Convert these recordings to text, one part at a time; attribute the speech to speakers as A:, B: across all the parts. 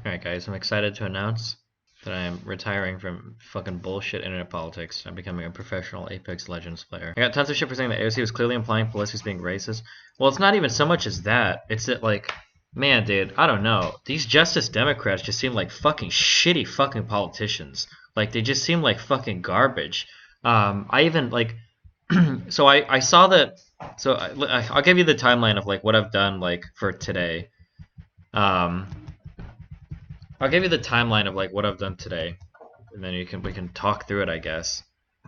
A: Alright guys, I'm excited to announce that I am retiring from fucking bullshit internet politics. I'm becoming a professional Apex Legends player. I got tons of shit for saying that AOC was clearly implying Pelosi's being racist. Well, it's not even so much as that. It's that, like, man, dude, I don't know. These Justice Democrats just seem like fucking shitty fucking politicians. Like, they just seem like fucking garbage. I even, like, so I saw that, so I'll give you the timeline of, like, what I've done, like, for today. I'll give you the timeline of like what I've done today, and then we can talk through it, I guess.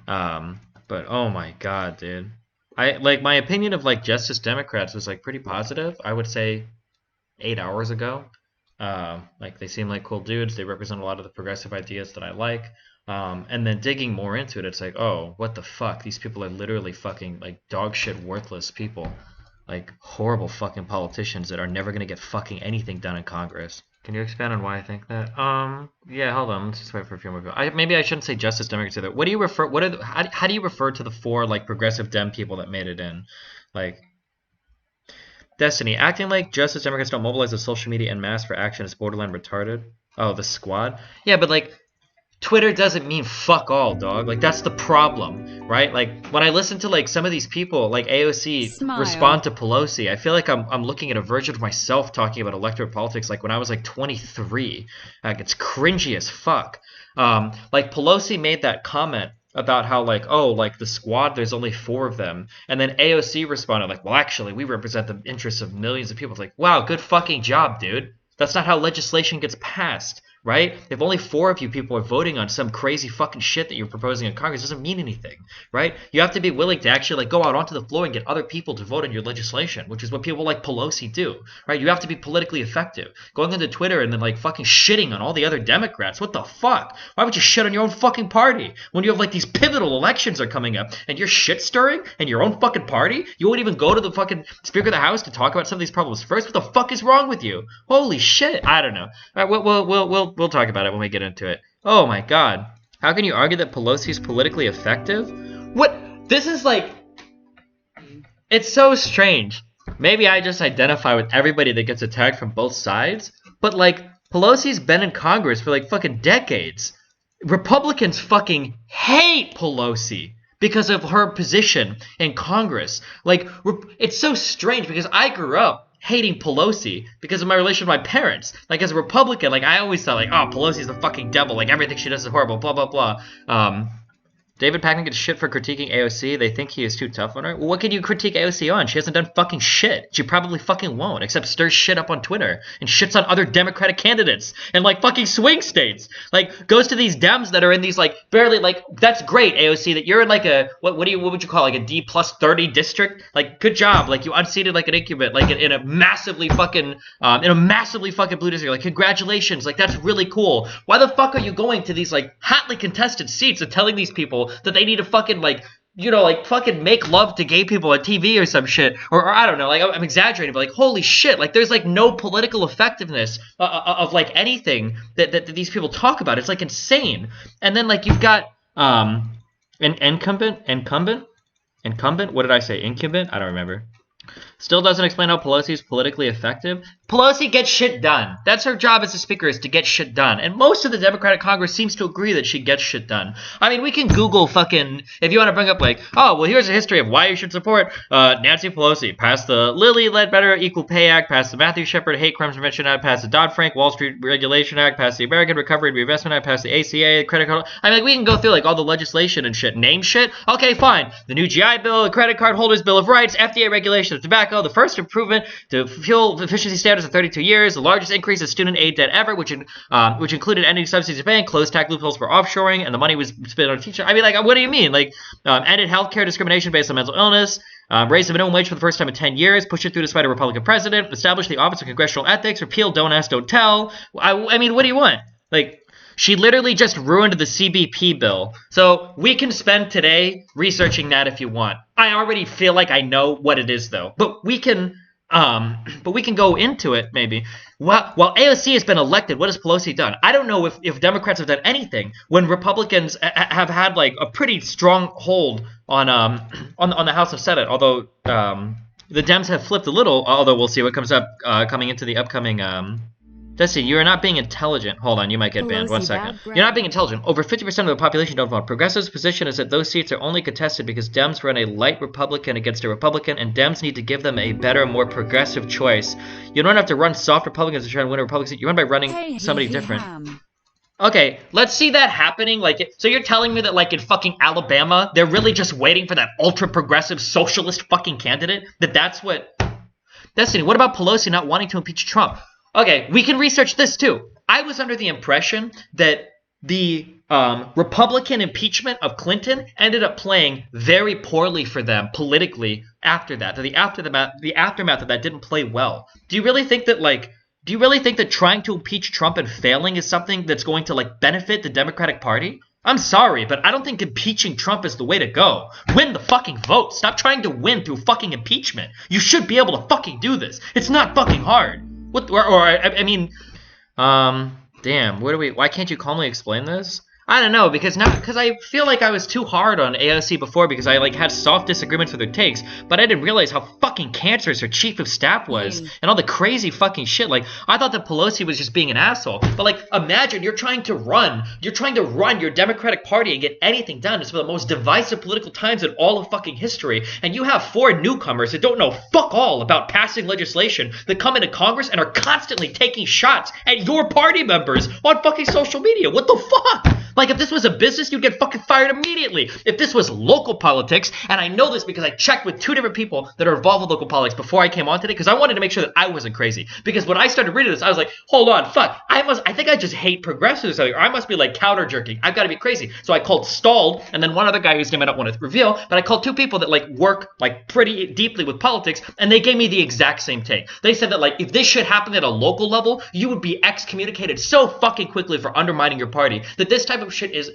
A: But oh my god, dude, I like my opinion of like Justice Democrats was like pretty positive. I would say 8 hours ago. Like they seem like cool dudes. They represent a lot of the progressive ideas that I like. And then digging more into it, it's like, oh, what the fuck? These people are literally fucking like dog shit, worthless people, like horrible fucking politicians that are never gonna get fucking anything done in Congress. Can you expand on why I think that? Yeah, hold on. Let's just wait for a few more people. Maybe I shouldn't say Justice Democrats either. What do you refer? What are? How do you refer to the four like progressive Dem people that made it in? Like Destiny, acting like Justice Democrats don't mobilize the social media en masse for action is borderline retarded. Oh, the squad. Yeah, but like Twitter doesn't mean fuck all, dog. Like that's the problem, right? Like when I listen to like some of these people, like AOC respond to Pelosi, I feel like I'm looking at a version of myself talking about electorate politics, like when I was like 23. Like it's cringy as fuck. Like Pelosi made that comment about how like, oh, like the squad, there's only 4 of them, and then AOC responded like, well, actually, we represent the interests of millions of people. It's like, wow, good fucking job, dude. That's not how legislation gets passed. Right? If only 4 of you people are voting on some crazy fucking shit that you're proposing in Congress, it doesn't mean anything, right? You have to be willing to actually like go out onto the floor and get other people to vote on your legislation, which is what people like Pelosi do, right? You have to be politically effective. Going into Twitter and then like fucking shitting on all the other Democrats, what the fuck? Why would you shit on your own fucking party when you have like these pivotal elections are coming up and you're shit stirring in your own fucking party? You won't even go to the fucking Speaker of the House to talk about some of these problems first. What the fuck is wrong with you? Holy shit! I don't know. All right, we'll talk about it when we get into it. Oh my god. How can you argue that Pelosi's politically effective? What? This is like... It's so strange. Maybe I just identify with everybody that gets attacked from both sides, but like, Pelosi's been in Congress for like fucking decades. Republicans fucking hate Pelosi because of her position in Congress. Like, it's so strange because I grew up hating Pelosi because of my relation with my parents. Like, as a Republican, like, I always thought, like, oh, Pelosi's the fucking devil. Like, everything she does is horrible, blah, blah, blah. David Packman gets shit for critiquing AOC. They think he is too tough on her. Well, what can you critique AOC on? She hasn't done fucking shit. She probably fucking won't, except stir shit up on Twitter and shits on other Democratic candidates and like fucking swing states. Like goes to these Dems that are in these like barely like that's great AOC that you're in like a what would you call like a D+30 district? Like good job. Like you unseated like an incumbent like in a massively fucking blue district. Like congratulations. Like that's really cool. Why the fuck are you going to these like hotly contested seats and telling these people that they need to fucking like, you know, like fucking make love to gay people on TV or some shit, or I don't know, like I'm exaggerating, but like holy shit, like there's like no political effectiveness of like anything that these people talk about. It's like insane. And then like you've got an incumbent. What did I say? Incumbent? I don't remember. Still doesn't explain how Pelosi is politically effective. Pelosi gets shit done. That's her job as a speaker, is to get shit done. And most of the Democratic Congress seems to agree that she gets shit done. I mean, we can Google fucking, if you want to bring up like, oh, well, here's a history of why you should support Nancy Pelosi. Passed the Lilly Ledbetter Equal Pay Act, passed the Matthew Shepard Hate Crimes Prevention Act, passed the Dodd-Frank Wall Street Regulation Act, passed the American Recovery and Reinvestment Act, passed the ACA, credit card. I mean, like, we can go through like all the legislation and shit. Name shit? Okay, fine. The new GI Bill, the Credit Card Holders Bill of Rights, FDA regulation of tobacco, the first improvement to fuel efficiency standards in 32 years, the largest increase in student aid debt ever, which included ending subsidies to bank, closed tax loopholes for offshoring, and the money was spent on teachers. I mean, like, what do you mean? Like, ended healthcare discrimination based on mental illness, raised the minimum wage for the first time in 10 years, pushed it through despite a Republican president, established the Office of Congressional Ethics, repealed Don't Ask, Don't Tell. I mean, what do you want? Like, she literally just ruined the CBP bill. So we can spend today researching that if you want. I already feel like I know what it is, though. But we can go into it, maybe. While AOC has been elected, what has Pelosi done? I don't know if Democrats have done anything when Republicans have had, like, a pretty strong hold on the House of Senate, although the Dems have flipped a little, although we'll see what comes up coming into the upcoming Destiny, you are not being intelligent. Hold on, you might get banned. 1 second. You're not being intelligent. Over 50% of the population don't vote. Progressive's position is that those seats are only contested because Dems run a light Republican against a Republican, and Dems need to give them a better, more progressive choice. You don't have to run soft Republicans to try and win a Republican seat. You run by running somebody different. Okay, let's see that happening. Like, so you're telling me that, like, in fucking Alabama, they're really just waiting for that ultra-progressive socialist fucking candidate? That's what... Destiny, what about Pelosi not wanting to impeach Trump? Okay, we can research this too. I was under the impression that the Republican impeachment of Clinton ended up playing very poorly for them politically after that. The aftermath of that didn't play well. Do you really think that trying to impeach Trump and failing is something that's going to like benefit the Democratic Party? I'm sorry, but I don't think impeaching Trump is the way to go. Win the fucking vote. Stop trying to win through fucking impeachment. You should be able to fucking do this. It's not fucking hard. Damn, why can't you calmly explain this? I don't know, because I feel like I was too hard on AOC before because I like had soft disagreements with her takes, but I didn't realize how fucking cancerous her chief of staff was and all the crazy fucking shit. Like, I thought that Pelosi was just being an asshole, but like, imagine you're trying to run your Democratic Party and get anything done. It's one of the most divisive political times in all of fucking history, and you have 4 newcomers that don't know fuck all about passing legislation that come into Congress and are constantly taking shots at your party members on fucking social media. What the fuck? Like, if this was a business, you'd get fucking fired immediately. If this was local politics, and I know this because I checked with 2 different people that are involved with local politics before I came on today, because I wanted to make sure that I wasn't crazy. Because when I started reading this, I was like, hold on, fuck. I think I just hate progressives, or I must be like counter jerking. I've got to be crazy. So I called Stalled, and then one other guy whose name I don't want to reveal, but I called 2 people that like work like pretty deeply with politics, and they gave me the exact same take. They said that like if this shit happened at a local level, you would be excommunicated so fucking quickly for undermining your party that this type of shit is.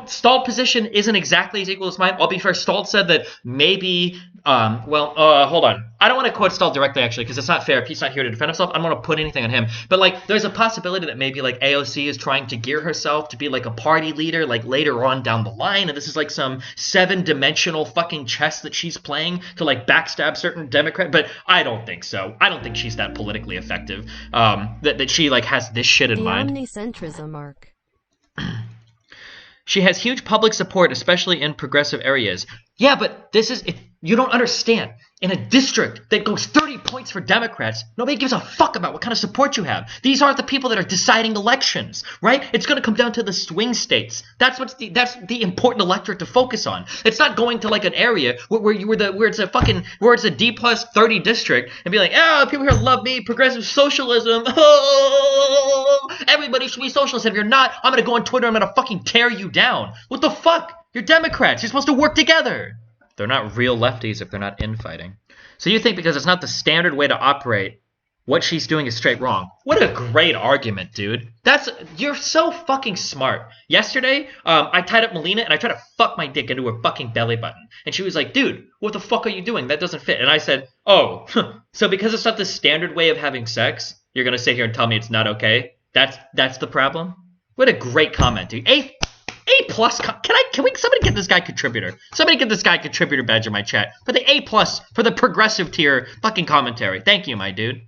A: Stalled position isn't exactly as equal as mine. I'll be fair. Stalled said that maybe, hold on. I don't want to quote Stalled directly, actually, because it's not fair. If he's not here to defend himself, I don't want to put anything on him. But, like, there's a possibility that maybe, like, AOC is trying to gear herself to be, like, a party leader, like, later on down the line. And this is, like, some 7-dimensional fucking chess that she's playing to, like, backstab certain Democrats. But I don't think so. I don't think she's that politically effective. That she, like, has this shit in mind.
B: Omnicentrism arc.
A: She has huge public support, especially in progressive areas. Yeah, but you don't understand. In a district that goes 30 points for Democrats, nobody gives a fuck about what kind of support you have. These aren't the people that are deciding elections, right? It's going to come down to the swing states. That's the important electorate to focus on. It's not going to like an area where it's a D+30 district and be like, people here love me, progressive socialism. Oh, everybody should be socialist. If you're not, I'm going to go on Twitter. I'm going to fucking tear you down. What the fuck? You're Democrats. You're supposed to work together. They're not real lefties if they're not infighting. So you think because it's not the standard way to operate, what she's doing is straight wrong. What a great argument, dude. You're so fucking smart. Yesterday, I tied up Melina and I tried to fuck my dick into her fucking belly button. And she was like, dude, what the fuck are you doing? That doesn't fit. And I said, so because it's not the standard way of having sex, you're going to sit here and tell me it's not okay? That's the problem? What a great comment, dude. A+. Somebody get this guy contributor? Somebody get this guy contributor badge in my chat for the A+ for the progressive tier fucking commentary. Thank you, my dude.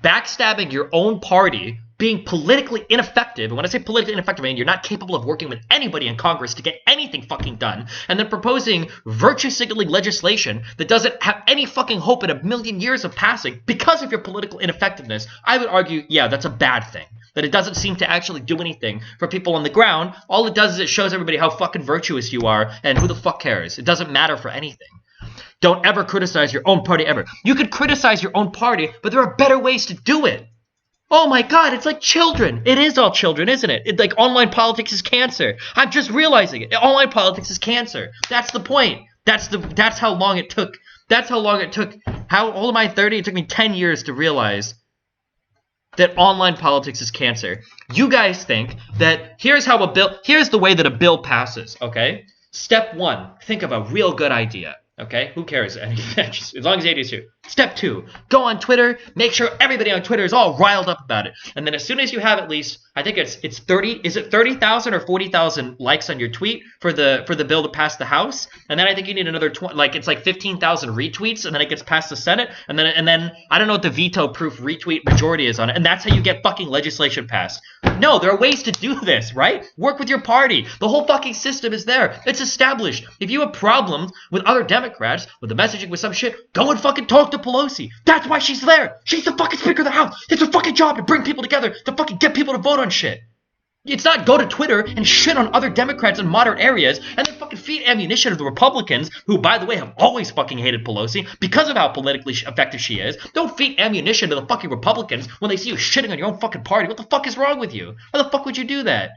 A: Backstabbing your own party, being politically ineffective, and when I say politically ineffective, I mean you're not capable of working with anybody in Congress to get anything fucking done, and then proposing virtue signaling legislation that doesn't have any fucking hope in a million years of passing because of your political ineffectiveness, I would argue, yeah, that's a bad thing. That it doesn't seem to actually do anything for people on the ground. All it does is it shows everybody how fucking virtuous you are, and who the fuck cares? It doesn't matter for anything. Don't ever criticize your own party ever. You could criticize your own party, but there are better ways to do it. Oh my god, it's like children. It is all children, isn't it? Like online politics is cancer. I'm just realizing it. Online politics is cancer. That's the point. That's how long it took. How old am I? 30? It took me 10 years to realize that online politics is cancer. You guys think that here's the way that a bill passes, okay? Step 1, think of a real good idea, okay? Who cares? As long as the idea is here. Step 2, go on Twitter, make sure everybody on Twitter is all riled up about it. And then as soon as you have at least I think it's 30. Is it 30,000 or 40,000 likes on your tweet for the bill to pass the House? And then I think you need another 20. Like it's like 15,000 retweets, and then it gets past the Senate, and then I don't know what the veto-proof retweet majority is on it, and that's how you get fucking legislation passed. No, there are ways to do this, right? Work with your party. The whole fucking system is there. It's established. If you have problems with other Democrats, with the messaging, with some shit, go and fucking talk to Pelosi. That's why she's there. She's the fucking Speaker of the House. It's her fucking job to bring people together, to fucking get people to vote on shit. It's not go to Twitter and shit on other Democrats in moderate areas and then fucking feed ammunition to the Republicans, who, by the way, have always fucking hated Pelosi because of how politically effective she is. Don't feed ammunition to the fucking Republicans when they see you shitting on your own fucking party. What the fuck is wrong with you? Why the fuck would you do that?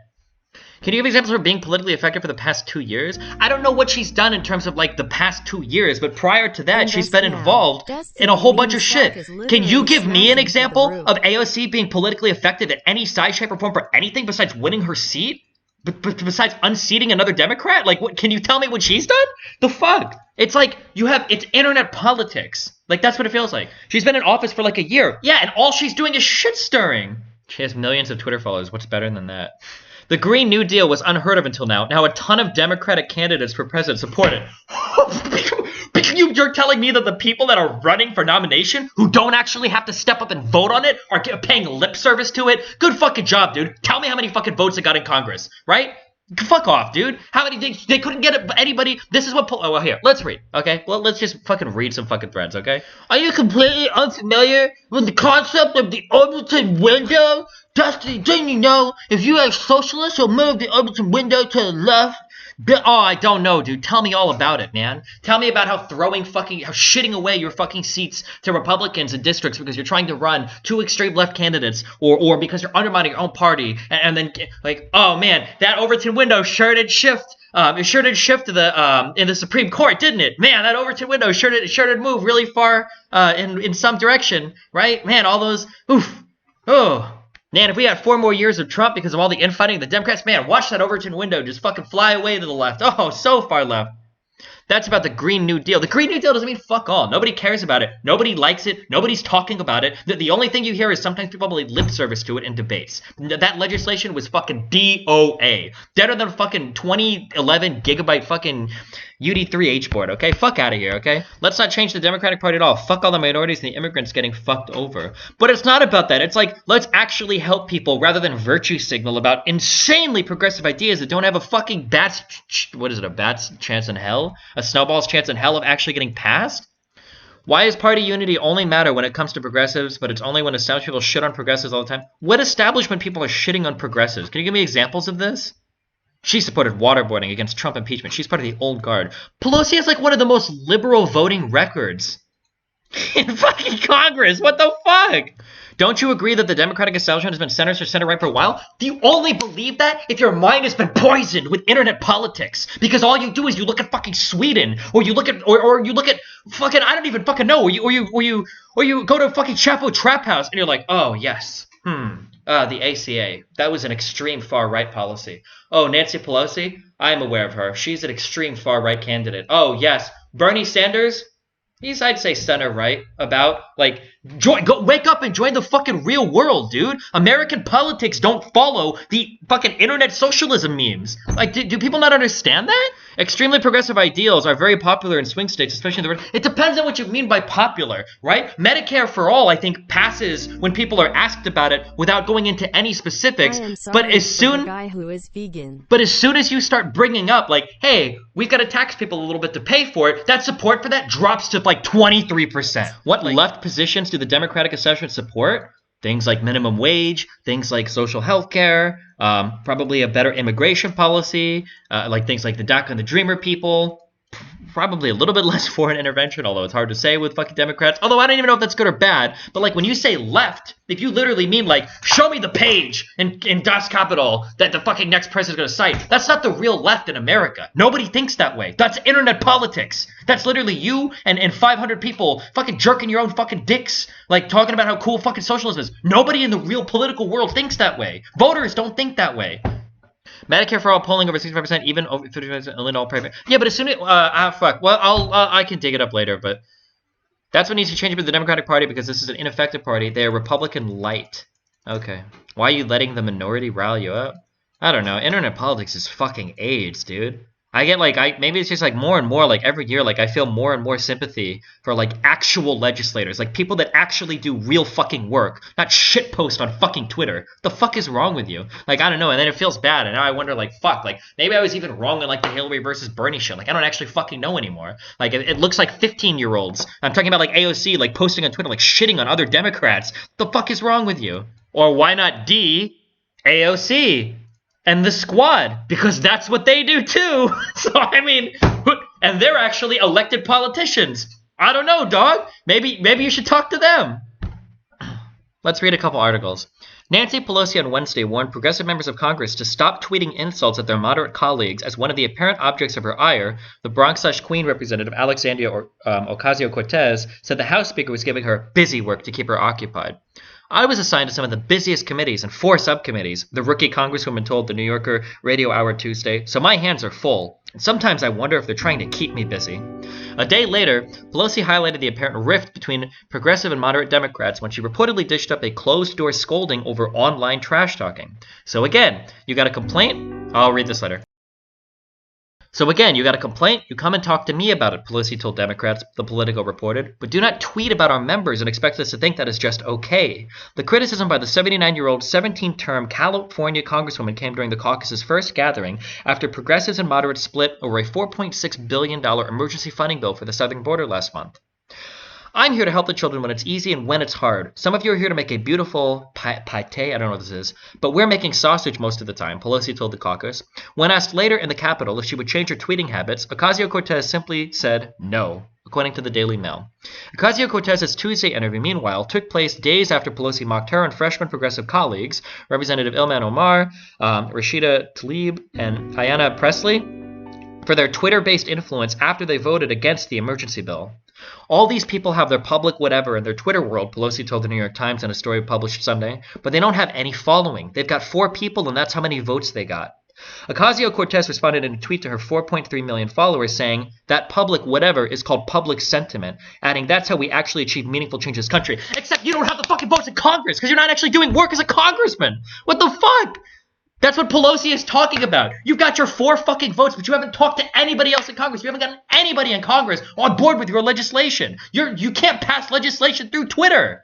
A: Can you give examples of her being politically effective for the past 2 years? I don't know what she's done in terms of like the past 2 years, but prior to that, she's been involved in a whole bunch of shit. Can you give me an example of AOC being politically effective at any size, shape, or form for anything besides winning her seat? Besides unseating another Democrat? Like, what? Can you tell me what she's done? The fuck? It's like it's internet politics. Like, that's what it feels like. She's been in office for like a year. Yeah, and all she's doing is shit stirring. She has millions of Twitter followers. What's better than that? The Green New Deal was unheard of until now. Now a ton of Democratic candidates for president support it. You're telling me that the people that are running for nomination, who don't actually have to step up and vote on it, are paying lip service to it? Good fucking job, dude. Tell me how many fucking votes it got in Congress, right? Fuck off, dude. How many they couldn't get anybody? This is what here, let's read, okay? Well, let's just fucking read some fucking threads, okay? Are you completely unfamiliar with the concept of the Overton window? Dustin, didn't you know if you are socialist, you'll move the Overton window to the left? Oh, I don't know, dude. Tell me all about it, man. Tell me about how shitting away your fucking seats to Republicans in districts because you're trying to run two extreme left candidates, or because you're undermining your own party, and then like, oh man, that Overton window sure did shift. It sure did shift to the in the Supreme Court, didn't it? Man, that Overton window sure did move really far in some direction, right? Man, all those Man, if we had 4 more years of Trump because of all the infighting of the Democrats, man, watch that Overton window just fucking fly away to the left. Oh, so far left. That's about the Green New Deal. The Green New Deal doesn't mean fuck all. Nobody cares about it. Nobody likes it. Nobody's talking about it. The only thing you hear is sometimes people probably lip service to it in debates. That legislation was fucking DOA. Deader than fucking 2011 gigabyte fucking UD3H board, okay? Fuck out of here, okay? Let's not change the Democratic Party at all. Fuck all the minorities and the immigrants getting fucked over. But it's not about that. It's like, let's actually help people rather than virtue signal about insanely progressive ideas that don't have a fucking a bat's chance in hell? A snowball's chance in hell of actually getting passed? Why does party unity only matter when it comes to progressives, but it's only when established people shit on progressives all the time? What establishment people are shitting on progressives? Can you give me examples of this? She supported waterboarding against Trump impeachment. She's part of the old guard. Pelosi has like one of the most liberal voting records in fucking Congress. What the fuck? Don't you agree that the Democratic establishment has been center-right for a while? Do you only believe that if your mind has been poisoned with internet politics? Because all you do is you look at fucking Sweden, or you look at fucking, I don't even fucking know, or you go to fucking Chapo Trap House and you're like, oh yes, the ACA. That was an extreme far-right policy. Oh, Nancy Pelosi? I'm aware of her. She's an extreme far-right candidate. Oh, yes. Bernie Sanders? He's, I'd say, center-right. About, like, wake up and join the fucking real world, dude. American politics don't follow the fucking internet socialism memes. Like, do people not understand that? Extremely progressive ideals are very popular in swing states, especially in the... It depends on what you mean by popular, right? Medicare for all, I think, passes when people are asked about it without going into any specifics. But as soon as you start bringing up, like, hey, we've got to tax people a little bit to pay for it, that support for that drops to like 23%. What left positions do the Democratic establishment support? Things like minimum wage, things like social health care, probably a better immigration policy, like things like the DACA and the Dreamer people, probably a little bit less foreign intervention, although it's hard to say with fucking Democrats. Although I don't even know if that's good or bad. But like when you say left, if you literally mean like, show me the page in Das Kapital that the fucking next president's going to cite, that's not the real left in America. Nobody thinks that way. That's internet politics. That's literally you and 500 people fucking jerking your own fucking dicks, like talking about how cool fucking socialism is. Nobody in the real political world thinks that way. Voters don't think that way. Medicare for all polling over 65%, even over 55% in all private. Yeah, but as soon as fuck. Well, I can dig it up later, but that's what needs to change with the Democratic Party because this is an ineffective party. They are Republican light. Okay. Why are you letting the minority rile you up? I don't know. Internet politics is fucking AIDS, dude. I get like maybe it's just like more and more like every year like I feel more and more sympathy for like actual legislators, like people that actually do real fucking work, not shit post on fucking Twitter. What the fuck is wrong with you? Like I don't know, and then it feels bad, and now I wonder like fuck, like maybe I was even wrong in like the Hillary versus Bernie shit. Like I don't actually fucking know anymore. Like it looks like 15-year-olds. I'm talking about like AOC like posting on Twitter like shitting on other Democrats. What the fuck is wrong with you? Or why not D, AOC? And the squad, because that's what they do too. So I mean, and they're actually elected politicians. I don't know, dog. Maybe you should talk to them. Let's read a couple articles. Nancy Pelosi on Wednesday warned progressive members of Congress to stop tweeting insults at their moderate colleagues as one of the apparent objects of her ire, the Bronx/Queen representative Alexandria Ocasio-Cortez, said the House Speaker was giving her busy work to keep her occupied. I was assigned to some of the busiest committees and 4 subcommittees, the rookie congresswoman told the New Yorker Radio Hour Tuesday, so my hands are full, and sometimes I wonder if they're trying to keep me busy. A day later, Pelosi highlighted the apparent rift between progressive and moderate Democrats when she reportedly dished up a closed-door scolding over online trash talking. So again, you got a complaint? I'll read this letter. So again, you got a complaint? You come and talk to me about it, Pelosi told Democrats, the Politico reported. But do not tweet about our members and expect us to think that is just okay. The criticism by the 79-year-old, 17-term California congresswoman came during the caucus's first gathering after progressives and moderates split over a $4.6 billion emergency funding bill for the southern border last month. I'm here to help the children when it's easy and when it's hard. Some of you are here to make a beautiful pate, I don't know what this is, but we're making sausage most of the time, Pelosi told the caucus. When asked later in the Capitol if she would change her tweeting habits, Ocasio-Cortez simply said no, according to the Daily Mail. Ocasio-Cortez's Tuesday interview, meanwhile, took place days after Pelosi mocked her and freshman progressive colleagues, Representative Ilhan Omar, Rashida Tlaib, and Ayanna Pressley, for their Twitter-based influence after they voted against the emergency bill. All these people have their public whatever in their Twitter world, Pelosi told the New York Times in a story published Sunday, but they don't have any following. They've got 4 people, and that's how many votes they got. Ocasio-Cortez responded in a tweet to her 4.3 million followers saying, that public whatever is called public sentiment, adding that's how we actually achieve meaningful change in this country. Except you don't have the fucking votes in Congress because you're not actually doing work as a congressman. What the fuck? That's what Pelosi is talking about. You've got your 4 fucking votes, but you haven't talked to anybody else in Congress. You haven't gotten anybody in Congress on board with your legislation. You can't pass legislation through Twitter.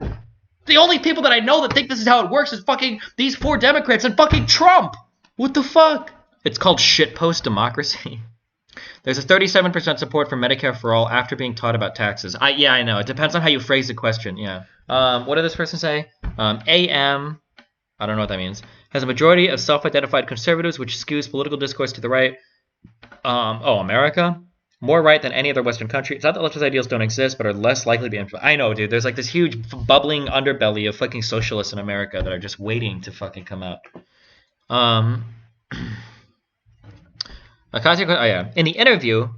A: The only people that I know that think this is how it works is fucking these 4 Democrats and fucking Trump. What the fuck? It's called shitpost democracy. There's a 37% support for Medicare for all after being taught about taxes. Yeah, I know. It depends on how you phrase the question. Yeah. What did this person say? AM. I don't know what that means. Has a majority of self-identified conservatives, which skews political discourse to the right. America? More right than any other Western country. It's not that leftist ideals don't exist, but are less likely to be implemented. I know, dude. There's like this huge bubbling underbelly of fucking socialists in America that are just waiting to fucking come out. In the interview,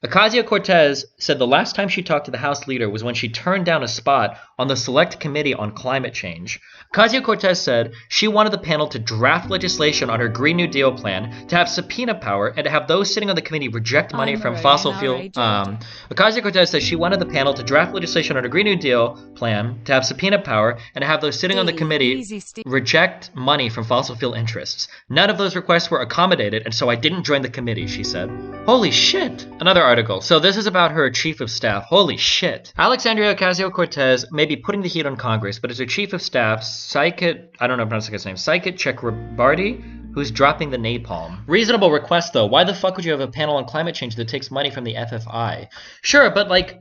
A: Ocasio-Cortez said the last time she talked to the House leader was when she turned down a spot on the Select Committee on Climate Change. Ocasio-Cortez said she wanted the panel to draft legislation on her Green New Deal plan, to have subpoena power, and to have those sitting on the committee reject money from fossil fuel. Ocasio-Cortez says she wanted the panel to draft legislation on her Green New Deal plan, to have subpoena power, and to have those sitting on the committee reject money from fossil fuel interests. None of those requests were accommodated, and so I didn't join the committee, she said. Holy shit! Another article. So this is about her chief of staff. Holy shit. Alexandria Ocasio-Cortez may be putting the heat on Congress, but as her chief of staff, Sykit Chakrabarty, who's dropping the napalm. Reasonable request, though. Why the fuck would you have a panel on climate change that takes money from the FFI? Sure, but like,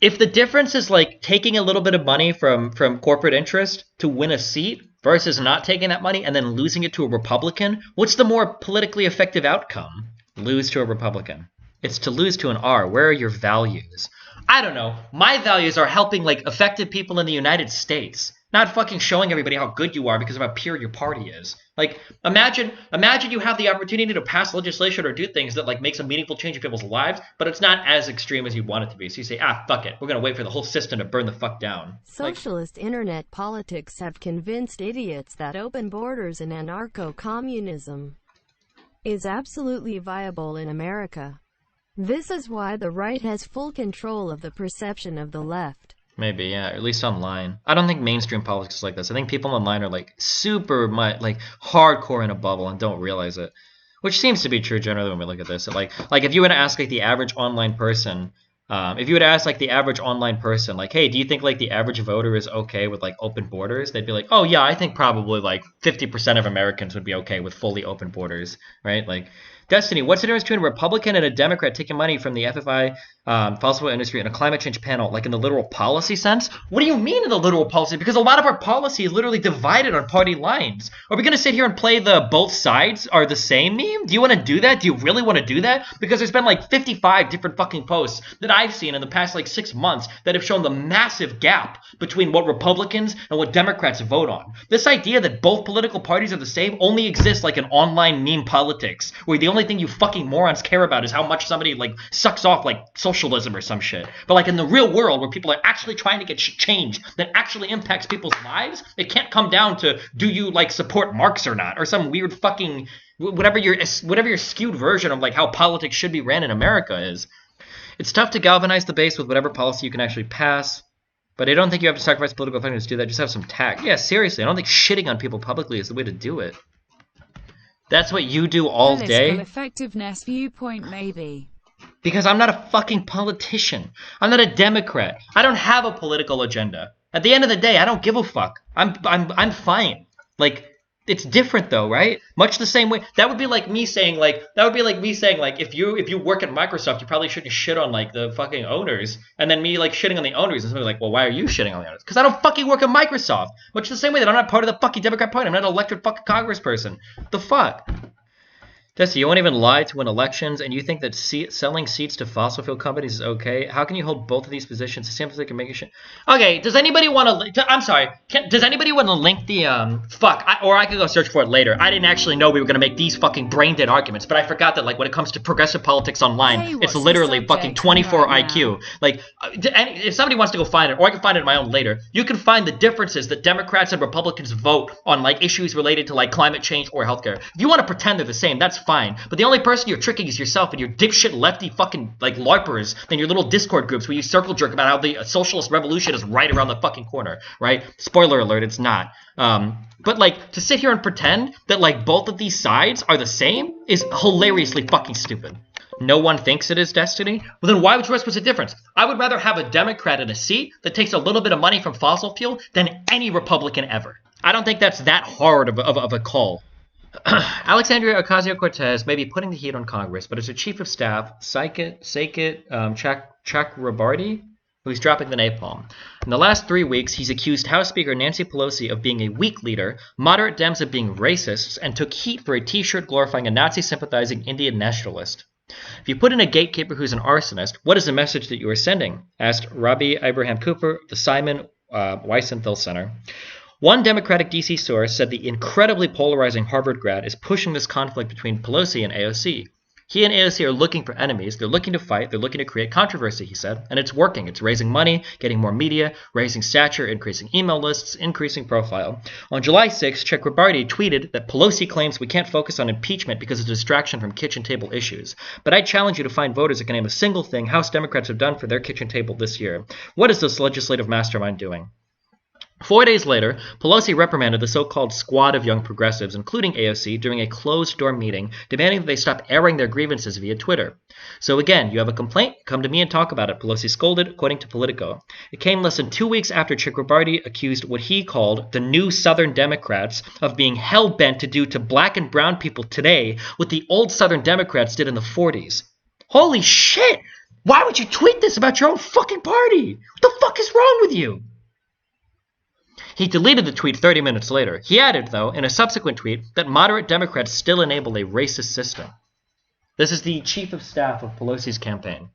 A: if the difference is like taking a little bit of money from corporate interest to win a seat versus not taking that money and then losing it to a Republican, what's the more politically effective outcome? Lose to a Republican. It's to lose to an R. Where are your values? I don't know. My values are helping like effective people in the United States, not fucking showing everybody how good you are because of how pure your party is. Like, imagine you have the opportunity to pass legislation or do things that like makes a meaningful change in people's lives, but it's not as extreme as you want it to be. So you say, fuck it. We're gonna wait for the whole system to burn the fuck down.
B: Socialist internet politics have convinced idiots that open borders and anarcho-communism is absolutely viable in America. This is why the right has full control of the perception of the left.
A: Maybe, yeah, at least online. I don't think mainstream politics is like this. I think people online are like super like hardcore in a bubble and don't realize it, which seems to be true generally when we look at this. Like if you were to ask like the average online person, if you would ask like the average online person, like, hey, do you think like the average voter is okay with like open borders? They'd be like, oh yeah, I think probably like 50% of Americans would be okay with fully open borders, right? Like, Destiny, what's the difference between a Republican and a Democrat taking money from the FFI fossil fuel industry in a climate change panel, like in the literal policy sense? What do you mean in the literal policy? Because a lot of our policy is literally divided on party lines. Are we going to sit here and play the both sides are the same meme? Do you want to do that? Do you really want to do that? Because there's been like 55 different fucking posts that I've seen in the past like 6 months that have shown the massive gap between what Republicans and what Democrats vote on. This idea that both political parties are the same only exists like in online meme politics, where the only thing you fucking morons care about is how much somebody like sucks off like socialism or some shit. But like in the real world where people are actually trying to get change that actually impacts people's lives, it can't come down to do you like support Marx or not, or some weird fucking whatever your skewed version of like how politics should be ran in America is. It's tough to galvanize the base with whatever policy you can actually pass. But I don't think you have to sacrifice political effectiveness to do that. Just have some tact. Yeah, seriously, I don't think shitting on people publicly is the way to do it. That's what you do all
C: Political
A: day.
C: effectiveness viewpoint, maybe.
A: Because I'm not a fucking politician. I'm not a Democrat. I don't have a political agenda. At the end of the day, I don't give a fuck. I'm fine. Like, it's different though, right? Much the same way. That would be like me saying if you work at Microsoft, you probably shouldn't shit on like the fucking owners, and then me like shitting on the owners, and somebody like, well, why are you shitting on the owners? Because I don't fucking work at Microsoft. Much the same way that I'm not part of the fucking Democrat Party. I'm not an elected fucking congressperson. The fuck? Tessie, you won't even lie to win elections, and you think that selling seats to fossil fuel companies is okay? How can you hold both of these positions? It seems like you're making shit. Okay, does anybody want to? I'm sorry. Does anybody want to link the or I could go search for it later. I didn't actually know we were gonna make these fucking brain dead arguments, but I forgot that like when it comes to progressive politics online,
C: Hey,
A: it's
C: what's
A: literally
C: the
A: fucking
C: subject
A: 24
C: right
A: IQ. Like, if somebody wants to go find it, or I can find it on my own later, you can find the differences that Democrats and Republicans vote on like issues related to like climate change or healthcare. If you want to pretend they're the same, that's fine. But the only person you're tricking is yourself and your dipshit lefty fucking like LARPers than your little Discord groups where you circle jerk about how the socialist revolution is right around the fucking corner, right? Spoiler alert, it's not. But like to sit here and pretend that like both of these sides are the same is hilariously fucking stupid. No one thinks it is Destiny? Well, then why would you ask what's the difference? I would rather have a Democrat in a seat that takes a little bit of money from fossil fuel than any Republican ever. I don't think that's that hard of a call. Alexandria Ocasio-Cortez may be putting the heat on Congress, but as her chief of staff, Sakit Chakrabarty, who's dropping the napalm. In the last 3 weeks, he's accused House Speaker Nancy Pelosi of being a weak leader, moderate Dems of being racists, and took heat for a t-shirt glorifying a Nazi-sympathizing Indian nationalist. If you put in a gatekeeper who's an arsonist, what is the message that you are sending? Asked Robbie Abraham Cooper, the Simon Wiesenthal Center. One Democratic D.C. source said the incredibly polarizing Harvard grad is pushing this conflict between Pelosi and AOC. He and AOC are looking for enemies. They're looking to fight. They're looking to create controversy, he said. And it's working. It's raising money, getting more media, raising stature, increasing email lists, increasing profile. On July 6th, Chakrabarty tweeted that Pelosi claims we can't focus on impeachment because it's a distraction from kitchen table issues. But I challenge you to find voters that can name a single thing House Democrats have done for their kitchen table this year. What is this legislative mastermind doing? 4 days later, Pelosi reprimanded the so-called squad of young progressives, including AOC, during a closed-door meeting, demanding that they stop airing their grievances via Twitter. So again, you have a complaint? Come to me and talk about it, Pelosi scolded, according to Politico. It came less than 2 weeks after Chakrabarty accused what he called the new Southern Democrats of being hell-bent to do to black and brown people today what the old Southern Democrats did in the 40s. Holy shit! Why would you tweet this about your own fucking party? What the fuck is wrong with you? He deleted the tweet 30 minutes later. He added, though, in a subsequent tweet, that moderate Democrats still enable a racist system. This is the chief of staff of Pelosi's campaign.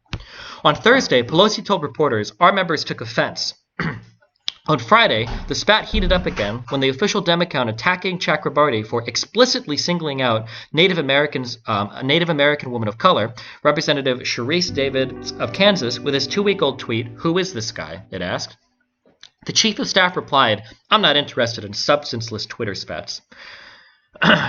A: On Thursday, Pelosi told reporters, our members took offense. On Friday, the spat heated up again when the official Dem account attacking Chakrabarty for explicitly singling out Native Americans, a Native American woman of color, Representative Sharice David of Kansas, with his 2-week-old tweet, "Who is this guy?" it asked. The chief of staff replied, I'm not interested in substanceless Twitter spats.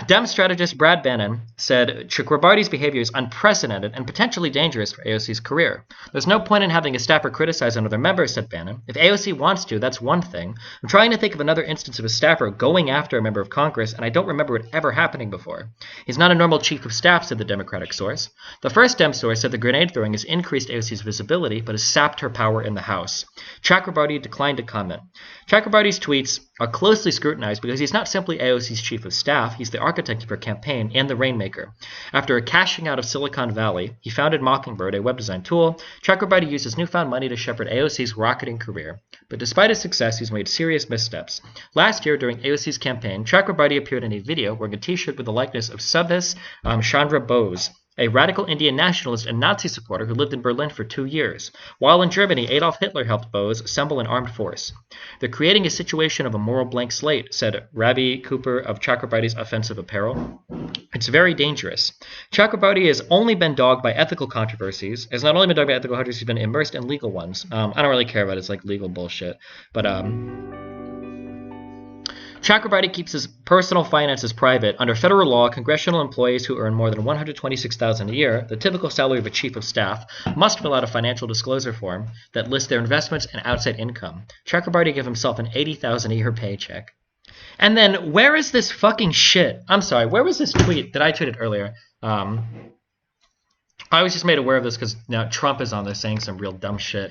A: Dem strategist Brad Bannon said Chakrabarty's behavior is unprecedented and potentially dangerous for AOC's career. There's no point in having a staffer criticize another member, said Bannon. If AOC wants to, that's one thing. I'm trying to think of another instance of a staffer going after a member of Congress, and I don't remember it ever happening before. He's not a normal chief of staff, said the Democratic source. The first Dem source said the grenade throwing has increased AOC's visibility, but has sapped her power in the House. Chakrabarty declined to comment. Chakrabarty's tweets are closely scrutinized because he's not simply AOC's chief of staff, he's the architect of her campaign and the rainmaker. After a cashing out of Silicon Valley, he founded Mockingbird, a web design tool. Chakrabarty used his newfound money to shepherd AOC's rocketing career. But despite his success, he's made serious missteps. Last year, during AOC's campaign, Chakrabarty appeared in a video wearing a t-shirt with the likeness of Subhas Chandra Bose, a radical Indian nationalist and Nazi supporter who lived in Berlin for 2 years. While in Germany, Adolf Hitler helped Bose assemble an armed force. They're creating a situation of a moral blank slate, said Rabbi Cooper of Chakrabarty's Offensive Apparel. It's very dangerous. Chakrabarty has only been dogged by ethical controversies. Has not only been dogged by ethical controversies, he's been immersed in legal ones. I don't really care about his legal bullshit, but Chakrabarty keeps his personal finances private. Under federal law, congressional employees who earn more than $126,000 a year, the typical salary of a chief of staff, must fill out a financial disclosure form that lists their investments and outside income. Chakrabarty gave himself an $80,000 a year paycheck. And then, where is this fucking shit? I'm sorry, where was this tweet that I tweeted earlier? I was just made aware of this because now Trump is on there saying some real dumb shit.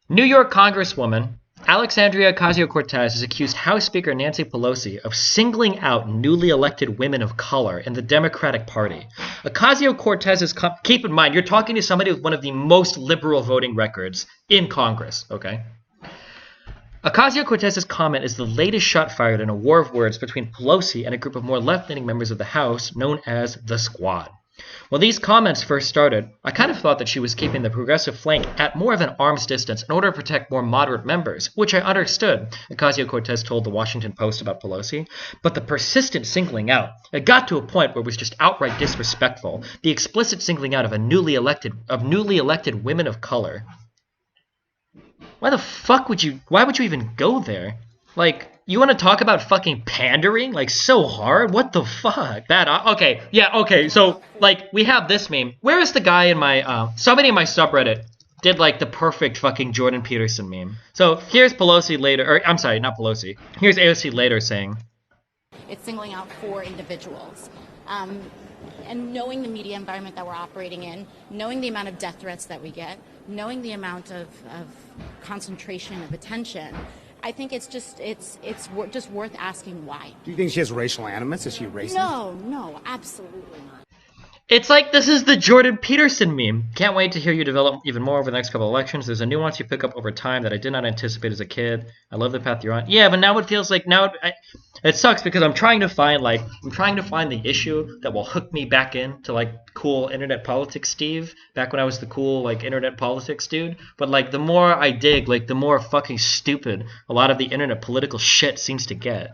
A: New York Congresswoman Alexandria Ocasio-Cortez has accused House Speaker Nancy Pelosi of singling out newly elected women of color in the Democratic Party. Ocasio-Cortez is... keep in mind, you're talking to somebody with one of the most liberal voting records in Congress, okay? Ocasio-Cortez's comment is the latest shot fired in a war of words between Pelosi and a group of more left-leaning members of the House known as the Squad. When these comments first started, I kind of thought that she was keeping the progressive flank at more of an arm's distance in order to protect more moderate members, which I understood, Ocasio-Cortez told the Washington Post about Pelosi. But the persistent singling out, it got to a point where it was just outright disrespectful. The explicit singling out of newly elected women of color. Why would you even go there? You want to talk about fucking pandering? So hard? What the fuck? So, we have this meme. Where is the guy in my, somebody in my subreddit did, the perfect fucking Jordan Peterson meme. So, here's Pelosi later, or, I'm sorry, not Pelosi. Here's AOC later saying,
D: it's singling out 4 individuals. And knowing the media environment that we're operating in, knowing the amount of death threats that we get, knowing the amount of concentration of attention, I think it's just worth asking why.
E: Do you think she has racial animus? Is she racist?
D: No, absolutely not.
A: It's this is the Jordan Peterson meme. Can't wait to hear you develop even more over the next couple of elections. There's a nuance you pick up over time that I did not anticipate as a kid. I love the path you're on. Yeah, but now it feels like it sucks because I'm trying to find the issue that will hook me back into cool internet politics Steve, back when I was the cool internet politics dude. But the more I dig, the more fucking stupid a lot of the internet political shit seems to get.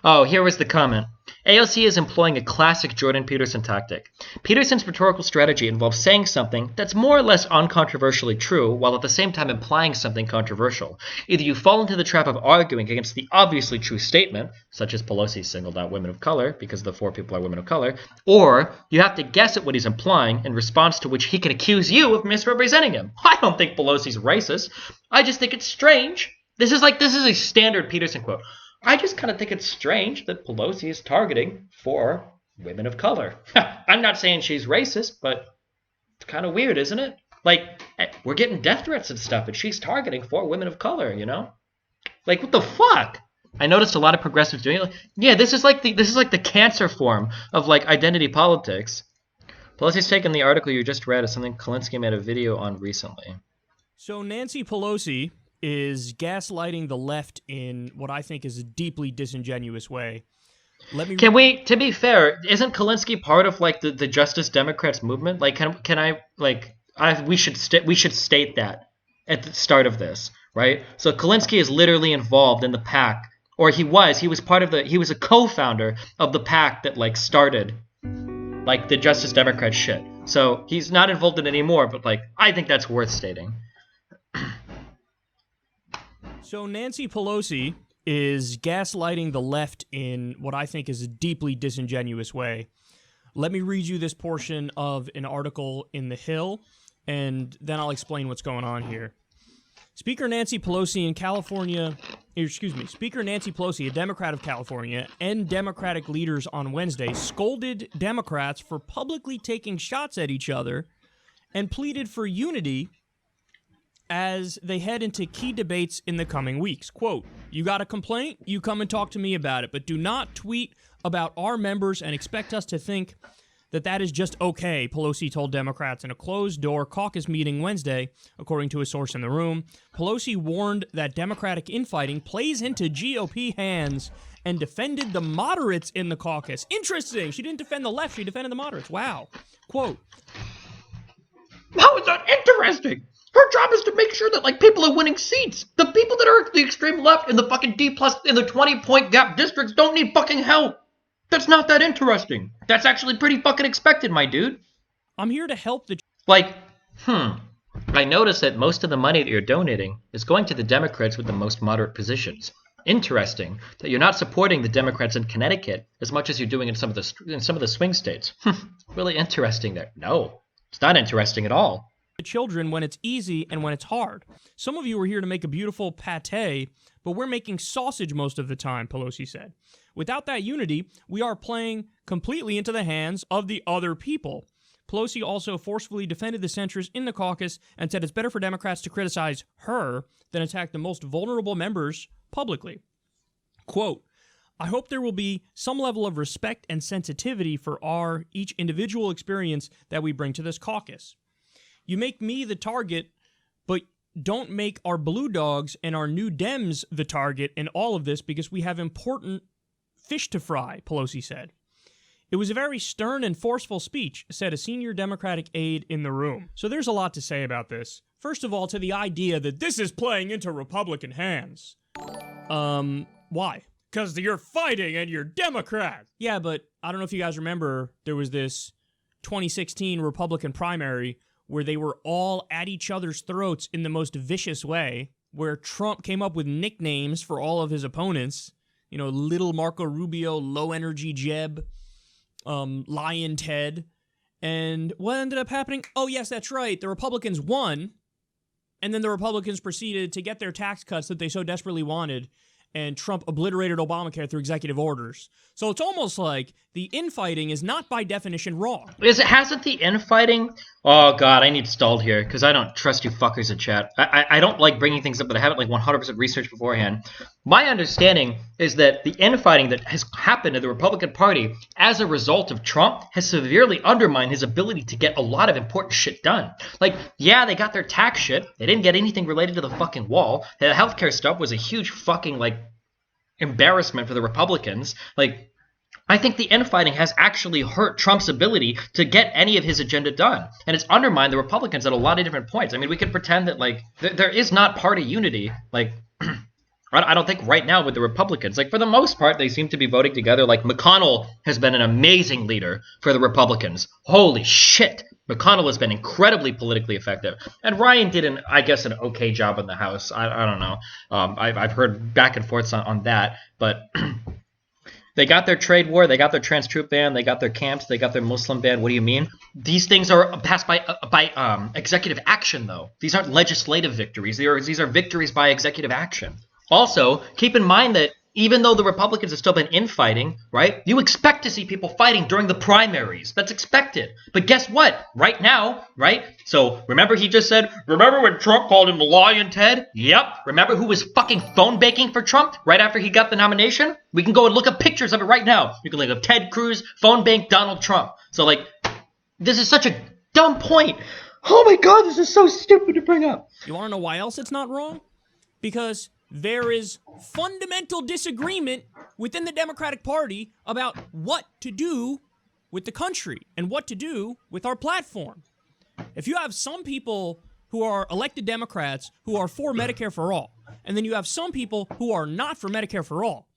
A: Oh, here was the comment. AOC is employing a classic Jordan Peterson tactic. Peterson's rhetorical strategy involves saying something that's more or less uncontroversially true, while at the same time implying something controversial. Either you fall into the trap of arguing against the obviously true statement, such as Pelosi singled out women of color because the 4 people are women of color, or you have to guess at what he's implying, in response to which he can accuse you of misrepresenting him. I don't think Pelosi's racist. I just think it's strange. This is a standard Peterson quote. I just kind of think it's strange that Pelosi is targeting 4 women of color. I'm not saying she's racist, but it's kind of weird, isn't it? We're getting death threats and stuff, and she's targeting 4 women of color, you know? What the fuck? I noticed a lot of progressives doing it. Yeah, this is the cancer form of identity politics. Pelosi's taken the article you just read as something Kulinski made a video on recently.
F: So Nancy Pelosi is gaslighting the left in what I think is a deeply disingenuous way.
A: To be fair, isn't Kulinski part of the Justice Democrats movement? We should state that at the start of this, right? So Kulinski is literally involved in the PAC, or he was a co-founder of the PAC that started the Justice Democrat shit. So he's not involved in it anymore, but I think that's worth stating.
F: So Nancy Pelosi is gaslighting the left in what I think is a deeply disingenuous way. Let me read you this portion of an article in The Hill, and then I'll explain what's going on here. Speaker Nancy Pelosi, a Democrat of California, and Democratic leaders on Wednesday scolded Democrats for publicly taking shots at each other and pleaded for unity as they head into key debates in the coming weeks. Quote, "You got a complaint? You come and talk to me about it, but do not tweet about our members and expect us to think that is just okay," Pelosi told Democrats in a closed-door caucus meeting Wednesday, according to a source in the room. Pelosi warned that Democratic infighting plays into GOP hands and defended the moderates in the caucus. Interesting. She didn't defend the left. She defended the moderates. Wow. Quote,
A: How is that interesting? Her job is to make sure that, like, people are winning seats. The people that are the extreme left in the fucking D plus in the 20-point gap districts don't need fucking help. That's not that interesting. That's actually pretty fucking expected, my dude.
F: I'm here to help the...
A: Like, I notice that most of the money that you're donating is going to the Democrats with the most moderate positions. Interesting that you're not supporting the Democrats in Connecticut as much as you're doing in some of the swing states. Really interesting there. No, it's not interesting at all.
F: Children when it's easy and when it's hard. Some of you are here to make a beautiful pate, but we're making sausage most of the time, Pelosi said. Without that unity, we are playing completely into the hands of the other people. Pelosi also forcefully defended the centrists in the caucus and said it's better for Democrats to criticize her than attack the most vulnerable members publicly. Quote, "I hope there will be some level of respect and sensitivity for our each individual experience that we bring to this caucus. You make me the target, but don't make our blue dogs and our new Dems the target in all of this because we have important fish to fry," Pelosi said. It was a very stern and forceful speech, said a senior Democratic aide in the room. So there's a lot to say about this. First of all, to the idea that this is playing into Republican hands. Why? Because you're fighting and you're Democrat. Yeah, but I don't know if you guys remember, there was this 2016 Republican primary where they were all at each other's throats in the most vicious way, where Trump came up with nicknames for all of his opponents. You know, Little Marco Rubio, Low Energy Jeb, Lion Ted. And what ended up happening? Oh, yes, that's right. The Republicans won, and then the Republicans proceeded to get their tax cuts that they so desperately wanted, and Trump obliterated Obamacare through executive orders. So it's almost like the infighting is not by definition wrong.
A: Hasn't the infighting... Oh, God, I need stalled here, because I don't trust you fuckers in chat. I don't like bringing things up that I haven't, 100% researched beforehand. My understanding is that the infighting that has happened in the Republican Party as a result of Trump has severely undermined his ability to get a lot of important shit done. Yeah, they got their tax shit. They didn't get anything related to the fucking wall. The healthcare stuff was a huge fucking, embarrassment for the Republicans. I think the infighting has actually hurt Trump's ability to get any of his agenda done. And it's undermined the Republicans at a lot of different points. I mean, we could pretend that, there is not party unity. I don't think right now with the Republicans. For the most part, they seem to be voting together. McConnell has been an amazing leader for the Republicans. Holy shit. McConnell has been incredibly politically effective. And Ryan did, an okay job in the House. I don't know. I've heard back and forth on that. But they got their trade war. They got their trans troop ban. They got their camps. They got their Muslim ban. What do you mean? These things are passed by executive action, though. These aren't legislative victories. These are victories by executive action. Also, keep in mind that even though the Republicans have still been infighting, right, you expect to see people fighting during the primaries. That's expected. But guess what? Right now, right? So remember he just said, remember when Trump called him Lion Ted? Yep. Remember who was fucking phone baking for Trump right after he got the nomination? We can go and look up pictures of it right now. You can look up Ted Cruz, phone bank Donald Trump. So, this is such a dumb point. Oh my God, this is so stupid to bring up.
F: You want to know why else it's not wrong? Because there is fundamental disagreement within the Democratic Party about what to do with the country and what to do with our platform. If you have some people who are elected Democrats who are for Medicare for all, and then you have some people who are not for Medicare for all,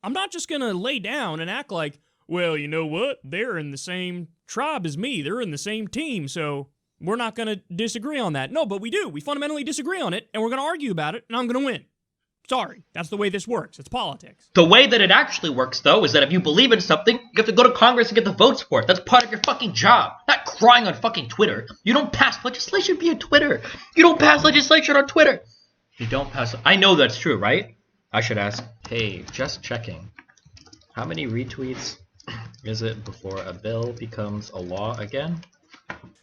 F: I'm not just going to lay down and act like, well, you know what? They're in the same tribe as me. They're in the same team, so we're not going to disagree on that. No, but we do. We fundamentally disagree on it, and we're going to argue about it, and I'm going to win. Sorry, that's the way this works. It's politics.
A: The way that it actually works, though, is that if you believe in something, you have to go to Congress and get the votes for it. That's part of your fucking job. Not crying on fucking Twitter. You don't pass legislation via Twitter. You don't pass legislation on Twitter. You don't pass... I know that's true, right? I should ask, hey, just checking. How many retweets is it before a bill becomes a law again?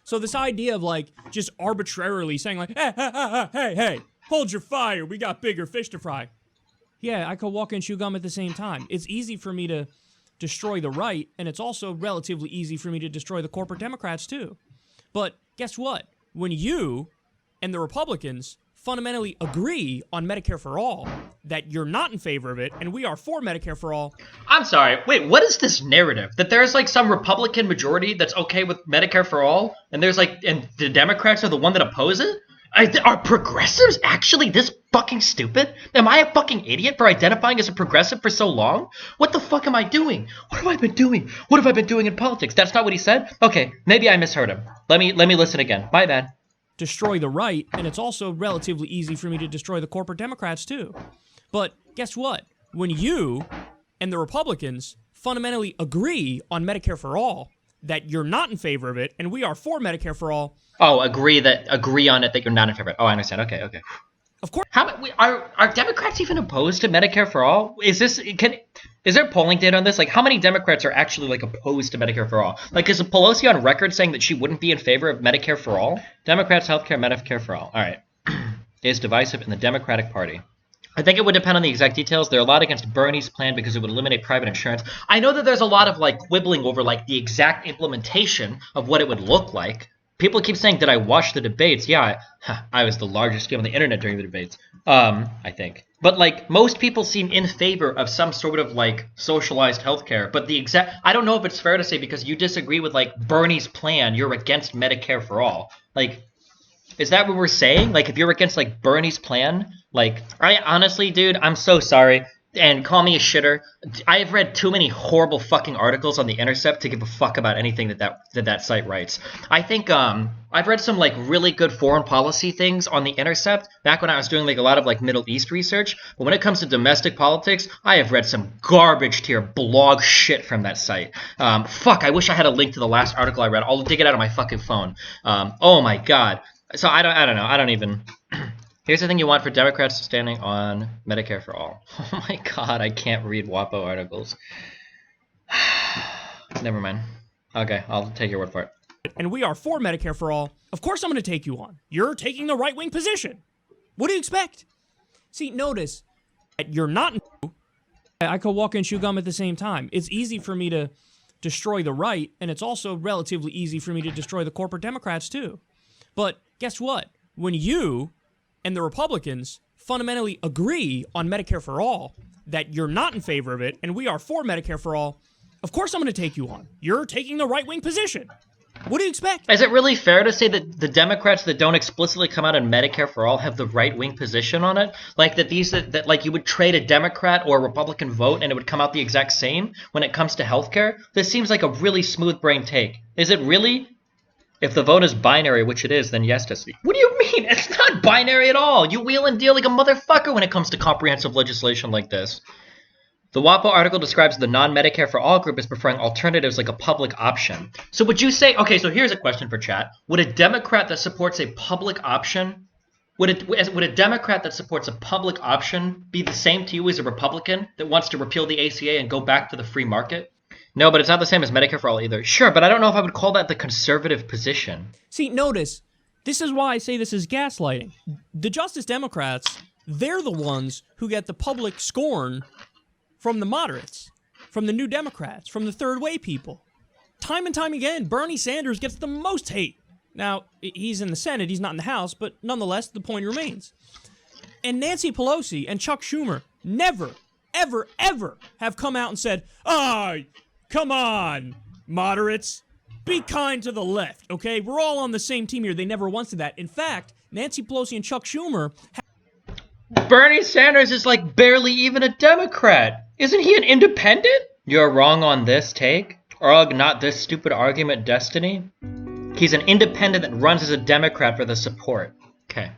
F: So this idea of, like, just arbitrarily saying, like, hey, hold your fire, we got bigger fish to fry. Yeah, I could walk and chew gum at the same time. It's easy for me to destroy the right, and it's also relatively easy for me to destroy the corporate Democrats, too. But guess what? When you and the Republicans fundamentally agree on Medicare for all, that you're not in favor of it, and we are for Medicare for all.
A: I'm sorry, wait, what is this narrative? That there's like some Republican majority that's okay with Medicare for all, and there's like, and the Democrats are the one that oppose it? Are progressives actually this fucking stupid? Am I a fucking idiot for identifying as a progressive for so long? What the fuck am I doing? What have I been doing? What have I been doing in politics? That's not what he said? Okay, maybe I misheard him. Let me listen again. My bad.
F: Destroy the right, and it's also relatively easy for me to destroy the corporate Democrats, too. But guess what? When you and the Republicans fundamentally agree on Medicare for all, that you're not in favor of it, and we are for Medicare for all.
A: Oh, agree on it that you're not in favor of it. Oh, I understand. Okay.
F: Of course.
A: Are Democrats even opposed to Medicare for all? Is there polling data on this? Like, how many Democrats are actually like opposed to Medicare for all? Like, is Pelosi on record saying that she wouldn't be in favor of Medicare for all? Democrats, healthcare, Medicare for all. All right, is divisive in the Democratic Party. I think it would depend on the exact details. There are a lot against Bernie's plan because it would eliminate private insurance. I know that there's a lot of like quibbling over like the exact implementation of what it would look like. People keep saying, did I watch the debates? Yeah, I was the largest game on the internet during the debates, I think. But, like, most people seem in favor of some sort of, like, socialized healthcare. But I don't know if it's fair to say because you disagree with, like, Bernie's plan, you're against Medicare for all. Like, is that what we're saying? Like, if you're against, like, Bernie's plan? Like, honestly, dude, I'm so sorry. And call me a shitter. I have read too many horrible fucking articles on The Intercept to give a fuck about anything that site writes. I think I've read some like really good foreign policy things on The Intercept back when I was doing like a lot of like Middle East research. But when it comes to domestic politics, I have read some garbage tier blog shit from that site. Fuck, I wish I had a link to the last article I read. I'll dig it out of my fucking phone. Oh my god. So I don't know. I don't even. Here's the thing you want for Democrats standing on Medicare for all. Oh my god, I can't read WAPO articles. Never mind. Okay, I'll take your word for it.
F: And we are for Medicare for all. Of course I'm going to take you on. You're taking the right-wing position. What do you expect? See, notice that you're not... I could walk and chew gum at the same time. It's easy for me to destroy the right, and it's also relatively easy for me to destroy the corporate Democrats, too. But guess what? When you and the Republicans fundamentally agree on Medicare for all, that you're not in favor of it, and we are for Medicare for all, of course I'm going to take you on. You're taking the right-wing position. What do you expect?
A: Is it really fair to say that the Democrats that don't explicitly come out on Medicare for all have the right-wing position on it? Like that like you would trade a Democrat or a Republican vote and it would come out the exact same when it comes to healthcare? This seems like a really smooth-brained take. Is it really? If the vote is binary, which it is, then yes, Destiny. What do you mean? It's not binary at all. You wheel and deal like a motherfucker when it comes to comprehensive legislation like this. The WAPO article describes the non-Medicare for all group as preferring alternatives like a public option. So would you say, okay, so here's a question for chat. Would a Democrat that supports a public option, would a Democrat that supports a public option be the same to you as a Republican that wants to repeal the ACA and go back to the free market? No, but it's not the same as Medicare for all either. Sure, but I don't know if I would call that the conservative position.
F: See, notice, this is why I say this is gaslighting. The Justice Democrats, they're the ones who get the public scorn from the moderates, from the New Democrats, from the third way people. Time and time again, Bernie Sanders gets the most hate. Now, he's in the Senate, he's not in the House, but nonetheless, the point remains. And Nancy Pelosi and Chuck Schumer never, ever, ever have come out and said, come on, moderates, be kind to the left, okay? We're all on the same team here. They never once did that. In fact, Nancy Pelosi and Chuck Schumer...
A: Bernie Sanders is like barely even a Democrat. Isn't he an independent? You're wrong on this take. Or not this stupid argument, Destiny. He's an independent that runs as a Democrat for the support. Okay.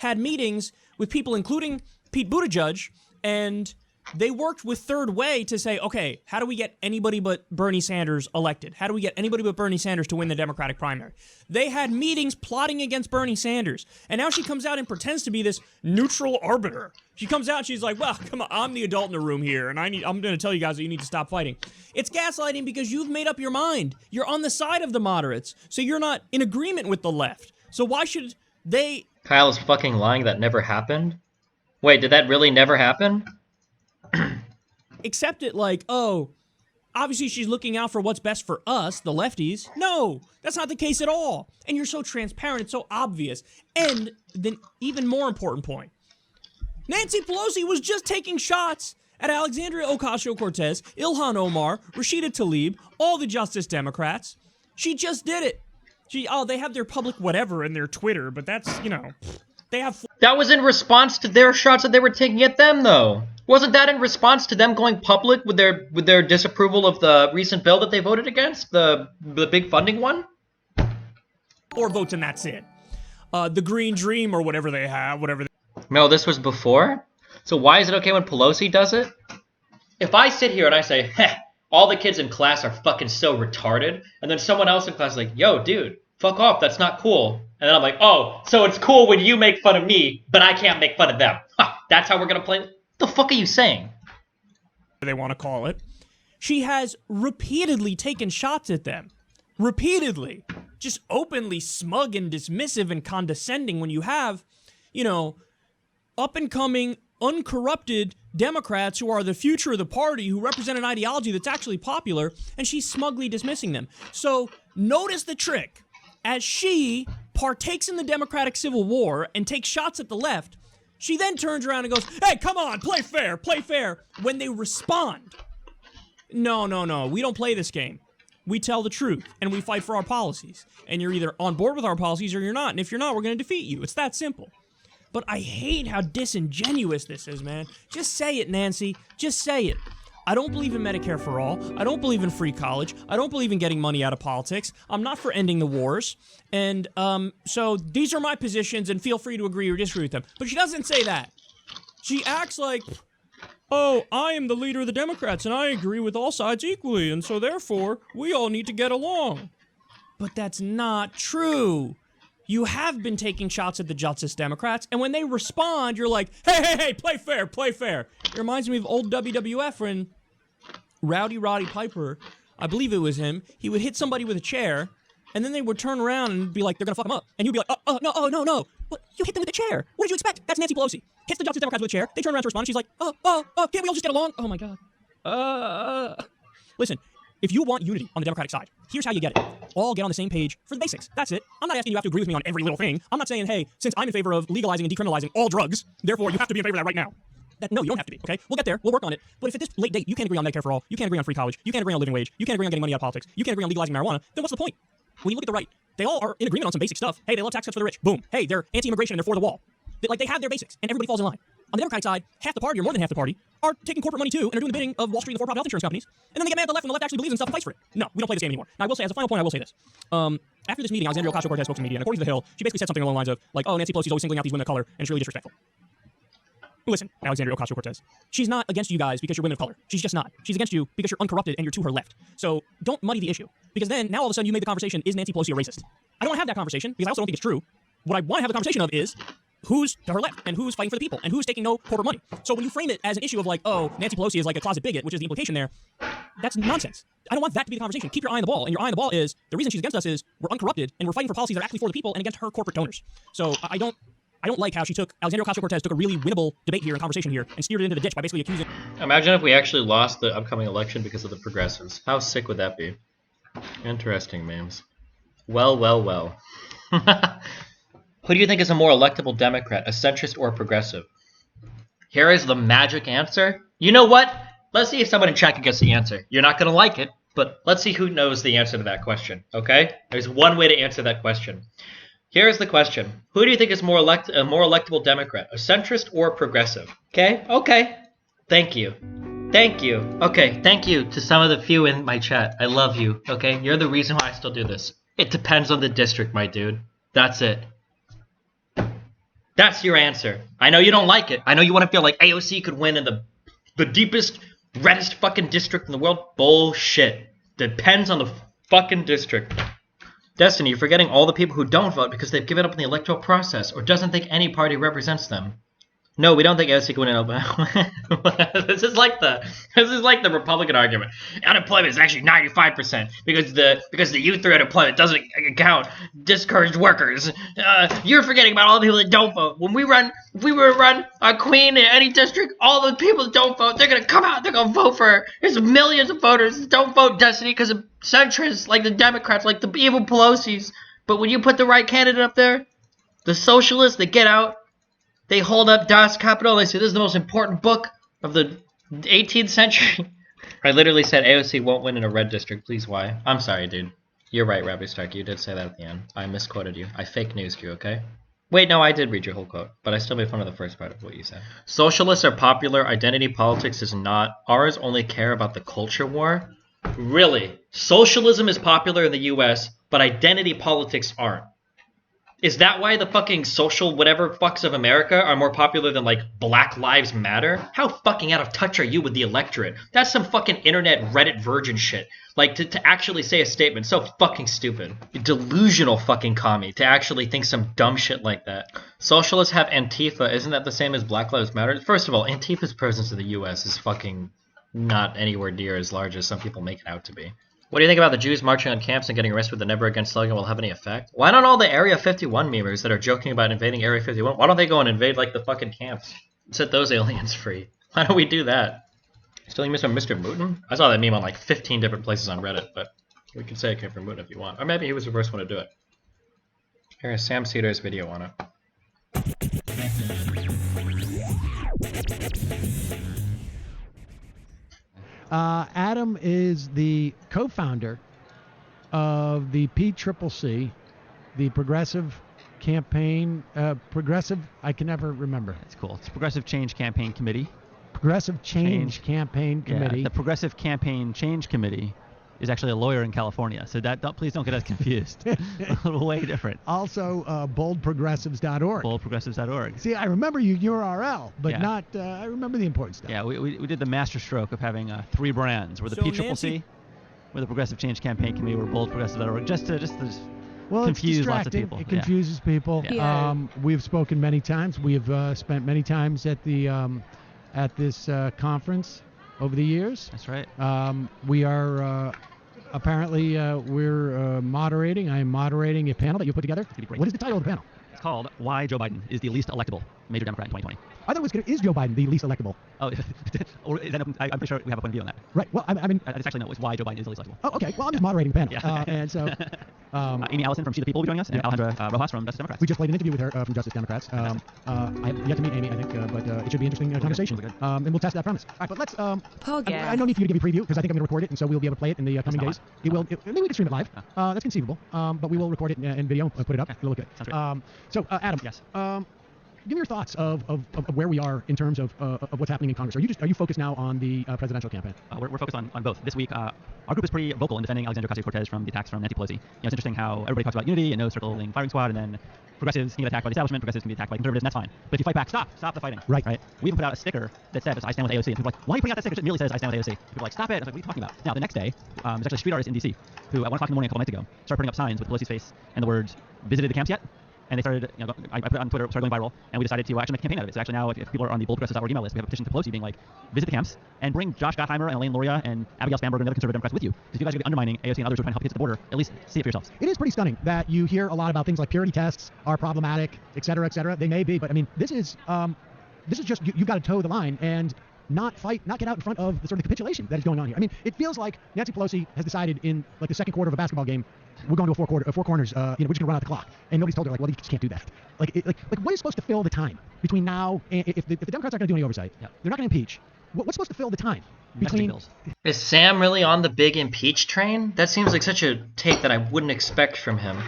F: Had meetings with people including Pete Buttigieg, and they worked with Third Way to say, okay, how do we get anybody but Bernie Sanders elected? How do we get anybody but Bernie Sanders to win the Democratic primary? They had meetings plotting against Bernie Sanders, and now she comes out and pretends to be this neutral arbiter. She comes out and she's like, well, come on, I'm the adult in the room here, and I'm going to tell you guys that you need to stop fighting. It's gaslighting because you've made up your mind. You're on the side of the moderates, so you're not in agreement with the left. So why should they...
A: Kyle is fucking lying. That never happened? Wait, did that really never happen?
F: accept it like, oh, obviously she's looking out for what's best for us, the lefties. No, that's not the case at all. And you're so transparent, it's so obvious. And then even more important point, Nancy Pelosi was just taking shots at Alexandria Ocasio-Cortez, Ilhan Omar, Rashida Tlaib, all the Justice Democrats. She just did it. They have their public whatever in their Twitter, but that's, they have...
A: That was in response to their shots that they were taking at them, though. Wasn't that in response to them going public with their disapproval of the recent bill that they voted against? The big funding one?
F: 4 votes and that's it. The Green Dream or whatever they have,
A: No, this was before? So why is it okay when Pelosi does it? If I sit here and I say, heh, all the kids in class are fucking so retarded, and then someone else in class is like, yo, dude, fuck off, that's not cool. And then I'm like, oh, so it's cool when you make fun of me, but I can't make fun of them. Ha, that's how we're gonna play? What the fuck are you saying?
F: They want to call it. She has repeatedly taken shots at them. Repeatedly. Just openly smug and dismissive and condescending when you have, up-and-coming, uncorrupted Democrats who are the future of the party, who represent an ideology that's actually popular, and she's smugly dismissing them. So notice the trick. As she partakes in the Democratic Civil War and takes shots at the left, she then turns around and goes, hey, come on, play fair, play fair. When they respond, no, we don't play this game. We tell the truth, and we fight for our policies. And you're either on board with our policies or you're not. And if you're not, we're going to defeat you. It's that simple. But I hate how disingenuous this is, man. Just say it, Nancy. Just say it. I don't believe in Medicare for all. I don't believe in free college. I don't believe in getting money out of politics. I'm not for ending the wars. And so these are my positions, and feel free to agree or disagree with them. But she doesn't say that. She acts like, oh, I am the leader of the Democrats, and I agree with all sides equally, and so therefore, we all need to get along. But that's not true. You have been taking shots at the Justice Democrats, and when they respond, you're like, hey, play fair, play fair. It reminds me of old WWF when Rowdy Roddy Piper, I believe it was him, he would hit somebody with a chair, and then they would turn around and be like, they're gonna fuck him up. And you'd be like, no. What? You hit them with a chair. What did you expect? That's Nancy Pelosi. Hits the Justice Democrats with a chair. They turn around to respond, and she's like, can't we all just get along? Oh my God. Listen, if you want unity on the Democratic side, here's how you get it. All get on the same page for the basics. That's it. I'm not asking you have to agree with me on every little thing. I'm not saying, hey, since I'm in favor of legalizing and decriminalizing all drugs, therefore you have to be in favor of that right now. No, you don't have to be, okay? We'll get there. We'll work on it. But if at this late date you can't agree on Medicare for all, you can't agree on free college, you can't agree on living wage, you can't agree on getting money out of politics, you can't agree on legalizing marijuana, then what's the point? When you look at the right, they all are in agreement on some basic stuff. Hey, they love tax cuts for the rich. Boom. Hey, they're anti-immigration and they're for the wall. They have their basics, and everybody falls in line. On the Democratic side, half the party, or more than half the party, are taking corporate money too, and are doing the bidding of Wall Street and the for-profit health insurance companies, and then they get mad at the left when the left actually believes in stuff and fights for it. No, we don't play this game anymore. Now, I will say, as a final point, I will say this. After this meeting, Alexandria Ocasio-Cortez spoke to the media, and according to The Hill, she basically said something along the lines of, like, oh, Nancy Pelosi's always singling out these women of color, and it's really disrespectful. Listen, Alexandria Ocasio-Cortez, she's not against you guys because you're women of color. She's just not. She's against you because you're uncorrupted and you're to her left. So don't muddy the issue, because then now all of a sudden you made the conversation, is Nancy Pelosi a racist? I don't want to have that conversation because I also don't think it's true. What I want to have the conversation of is who's to her left and who's fighting for the people and who's taking no corporate money. So when you frame it as an issue of like, oh, Nancy Pelosi is like a closet bigot, which is the implication there, that's nonsense. I don't want that to be the conversation. Keep your eye on the ball, and your eye on the ball is the reason she's against us is we're uncorrupted and we're fighting for policies that are actually for the people and against her corporate donors. So I don't like how Alexandria Ocasio-Cortez took a really winnable debate here and conversation here and steered it into the ditch by basically accusing...
A: Imagine if we actually lost the upcoming election because of the progressives. How sick would that be? Interesting, memes. Well. Who do you think is a more electable Democrat, a centrist or a progressive? Here is the magic answer. You know what? Let's see if someone in chat can guess the answer. You're not going to like it, but let's see who knows the answer to that question, okay? There's one way to answer that question. Here's the question. Who do you think is a more electable Democrat, a centrist or a progressive? Okay. Thank you. Okay, thank you to some of the few in my chat. I love you, okay? You're the reason why I still do this. It depends on the district, my dude. That's it. That's your answer. I know you don't like it. I know you want to feel like AOC could win in the deepest, reddest fucking district in the world. Bullshit. Depends on the fucking district. Destiny, you're forgetting all the people who don't vote because they've given up on the electoral process or doesn't think any party represents them. No, we don't think AOC can win in Alabama. This is like the Republican argument. Unemployment is actually 95% because the youth through unemployment doesn't count discouraged workers. You're forgetting about all the people that don't vote. If we were to run a queen in any district, all the people that don't vote, they're gonna come out, they're gonna vote for her. There's millions of voters that don't vote Destiny because of centrists like the Democrats, like the evil Pelosi's. But when you put the right candidate up there, the socialists, they get out. They hold up Das Kapital. They say, this is the most important book of the 18th century. I literally said AOC won't win in a red district. Please, why? I'm sorry, dude. You're right, Rabbi Stark. You did say that at the end. I misquoted you. I fake newsed you, okay? Wait, no, I did read your whole quote, but I still made fun of the first part of what you said. Socialists are popular. Identity politics is not. Ours only care about the culture war. Really? Socialism is popular in the U.S., but identity politics aren't. Is that why the fucking social whatever fucks of America are more popular than, like, Black Lives Matter? How fucking out of touch are you with the electorate? That's some fucking internet Reddit virgin shit. Like, to actually say a statement so fucking stupid. Delusional fucking commie to actually think some dumb shit like that. Socialists have Antifa. Isn't that the same as Black Lives Matter? First of all, Antifa's presence in the U.S. is fucking not anywhere near as large as some people make it out to be. What do you think about the Jews marching on camps and getting arrested with the Never Again slogan will have any effect? Why don't all the Area 51 memers that are joking about invading Area 51, why don't they go and invade, like, the fucking camps? Set those aliens free. Why don't we do that? Still miss Mr. Mootin? I saw that meme on, like, 15 different places on Reddit, but we can say it came from Mootin if you want. Or maybe he was the first one to do it. Here's Sam Cedar's video on it.
G: Adam is the co-founder of the PCCC, the Progressive Campaign, I can never remember.
H: It's cool. It's Progressive Change Campaign Committee.
G: Progressive Change Campaign Committee.
H: Yeah, the Progressive Campaign Change Committee is actually a lawyer in California, so please don't get us confused. Way different.
G: Also, boldprogressives.org.
H: Boldprogressives.org.
G: See, I remember your URL, but not. I remember the important stuff.
H: Yeah, we did the master stroke of having 3 brands. We're the PCCC, we're the Progressive Change Campaign Committee, we're boldprogressives.org. Just to confuse lots of people.
G: It confuses people.
H: Yeah.
G: We've spoken many times. We have spent many times at the at this conference over the years.
H: That's right.
G: We are apparently we're moderating. I am moderating a panel that you put together. What is the title of the panel?
H: It's called Why Joe Biden is the Least Electable Major Democrat in 2020.
G: I thought it was is Joe Biden the least electable?
H: Oh, or is that, I'm pretty sure we have a point of view on that.
G: Right. Well, I mean,
H: it's actually no. It's Why Joe Biden is the least electable.
G: Oh, okay. Well, I'm just moderating the panel,
H: Yeah.
G: and so
H: Amy Allison from She the People will be joining us, and Alejandra Rojas from Justice Democrats.
G: we just played an interview with her from Justice Democrats. I have yet to meet Amy, I think, but it should be an interesting conversation. And we'll test that premise. All right, but let's. I no need for you to give me a preview because I think I'm going to record it, and so we'll be able to play it in the coming days. Maybe we can stream it live. That's conceivable. But we will record it in video and put it up. It'll look good.
H: Sounds great.
G: So, Adam.
H: Yes.
G: Give me your thoughts of where we are in terms of what's happening in Congress. Are you focused now on the presidential campaign?
H: We're focused on both. This week, our group is pretty vocal in defending Alexandria Ocasio-Cortez from the attacks from Nancy Pelosi. It's interesting how everybody talks about unity and no circling firing squad, and then progressives can get attacked by the establishment, progressives can be attacked by conservatives, and that's fine. But if you fight back, stop the fighting. Right. We even put out a sticker that said, I stand with AOC. And people are like, why are you putting out that sticker? It merely says, I stand with AOC. People are like, stop it. I was like, what are you talking about? Now, the next day, there's actually a street artist in D.C. who, at 1 o'clock in the morning a couple nights ago, started putting up signs with Pelosi's face and the words, visited the camps yet? And they started, I put it on Twitter, it started going viral, and we decided to actually make a campaign out of it. So actually now, if people are on the boldprogressives.org email list, we have a petition to Pelosi being like, visit the camps and bring Josh Gottheimer and Elaine Luria and Abigail Spanberg and other conservative Democrats with you. Because if you guys are going to be undermining AOC and others who are trying to help kids at the border, at least see it for yourselves. It is pretty stunning that you hear a lot about things like purity tests are problematic, et cetera, et cetera. They may be, but I mean, this is just, you've got to toe the line and not get out in front of the sort of capitulation that is going on here. I mean, it feels like Nancy Pelosi has decided in like the second quarter of a basketball game, we're going to four corners, we're just going to run out the clock. And nobody's told her, like, well, you just can't do that. Like what is supposed to fill the time between now and if the Democrats aren't going to do any oversight, they're not going to impeach. What's supposed to fill the time between...
A: Is Sam really on the big impeach train? That seems like such a take that I wouldn't expect from him.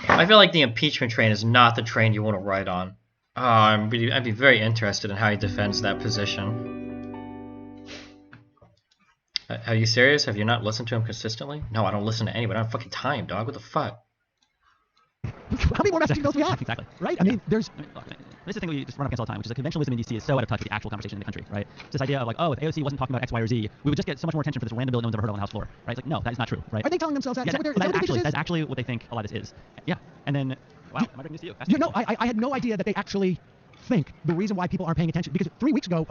A: I feel like the impeachment train is not the train you want to ride on. I'd be very interested in how he defends that position. Are you serious? Have you not listened to him consistently? No, I don't listen to anybody. I don't have fucking time, dog. What the fuck?
G: How many more messaging bills do we have?
H: Exactly.
G: Right? I mean, there's...
H: Look, this is the thing we just run up against all the time, which is that conventionalism in D.C. is so out of touch with the actual conversation in the country, right? It's this idea of like, oh, if AOC wasn't talking about X, Y, or Z, we would just get so much more attention for this random bill no one's ever heard of on the House floor, right? It's like, no, that is not true, right?
G: Are they telling themselves that?
H: Yeah,
G: Is that what they're,
H: that
G: is that what they think
H: that's
G: this is?
H: actually what they think a lot of this is. Yeah, and then, wow, am I breaking news to you?
G: You know, I had no idea that they actually think the reason why people aren't paying attention, because 3 weeks ago,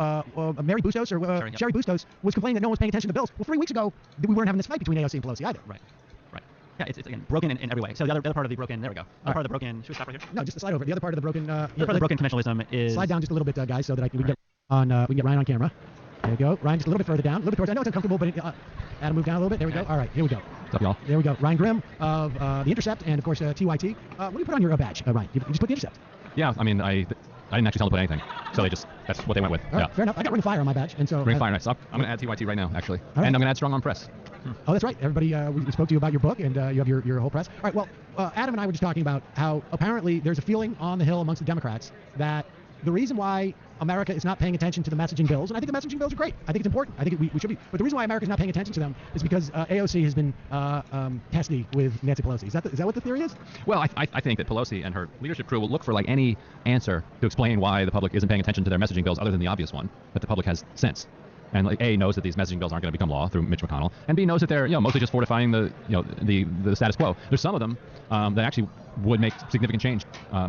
G: Mary Bustos or Sherry Bustos was complaining that no one was paying attention to bills. Well, 3 weeks ago, we weren't having this fight between AOC and Pelosi either.
H: Right. Yeah, it's again broken in every way. So the other part of the broken, there we go. The other part of the broken, should we stop right here?
G: No, just slide over. The other part of the broken...
H: the other part of the broken conventionalism is...
G: Slide down just a little bit, guys, so that we can get on. We can get Ryan on camera. There we go. Ryan, just a little bit further down. A little bit towards... I know it's uncomfortable, but Adam, move down a little bit. There we go. All right, here we go.
H: What's up, y'all?
G: There we go. Ryan Grimm of The Intercept and, of course, TYT. What do you put on your badge, Ryan? You just put The Intercept.
I: Yeah, I mean, I didn't actually tell them to put anything, so that's what they went with.
G: All right, fair enough. I got Ring of Fire on my badge, and so...
I: Ring of Fire, nice. I'm going to add TYT right now, actually.
G: Right.
I: And I'm going to add Strong Arm Press.
G: Oh, that's right. Everybody, we spoke to you about your book, and you have your whole press. All right, well, Adam and I were just talking about how apparently there's a feeling on the Hill amongst the Democrats that the reason why America is not paying attention to the messaging bills, and I think the messaging bills are great. I think it's important. I think we should be. But the reason why America is not paying attention to them is because AOC has been testy with Nancy Pelosi. Is that what the theory is?
I: Well, I think that Pelosi and her leadership crew will look for like any answer to explain why the public isn't paying attention to their messaging bills other than the obvious one, that the public has sense. And like A, knows that these messaging bills aren't going to become law through Mitch McConnell, and B, knows that they're mostly just fortifying the status quo. There's some of them that actually would make significant change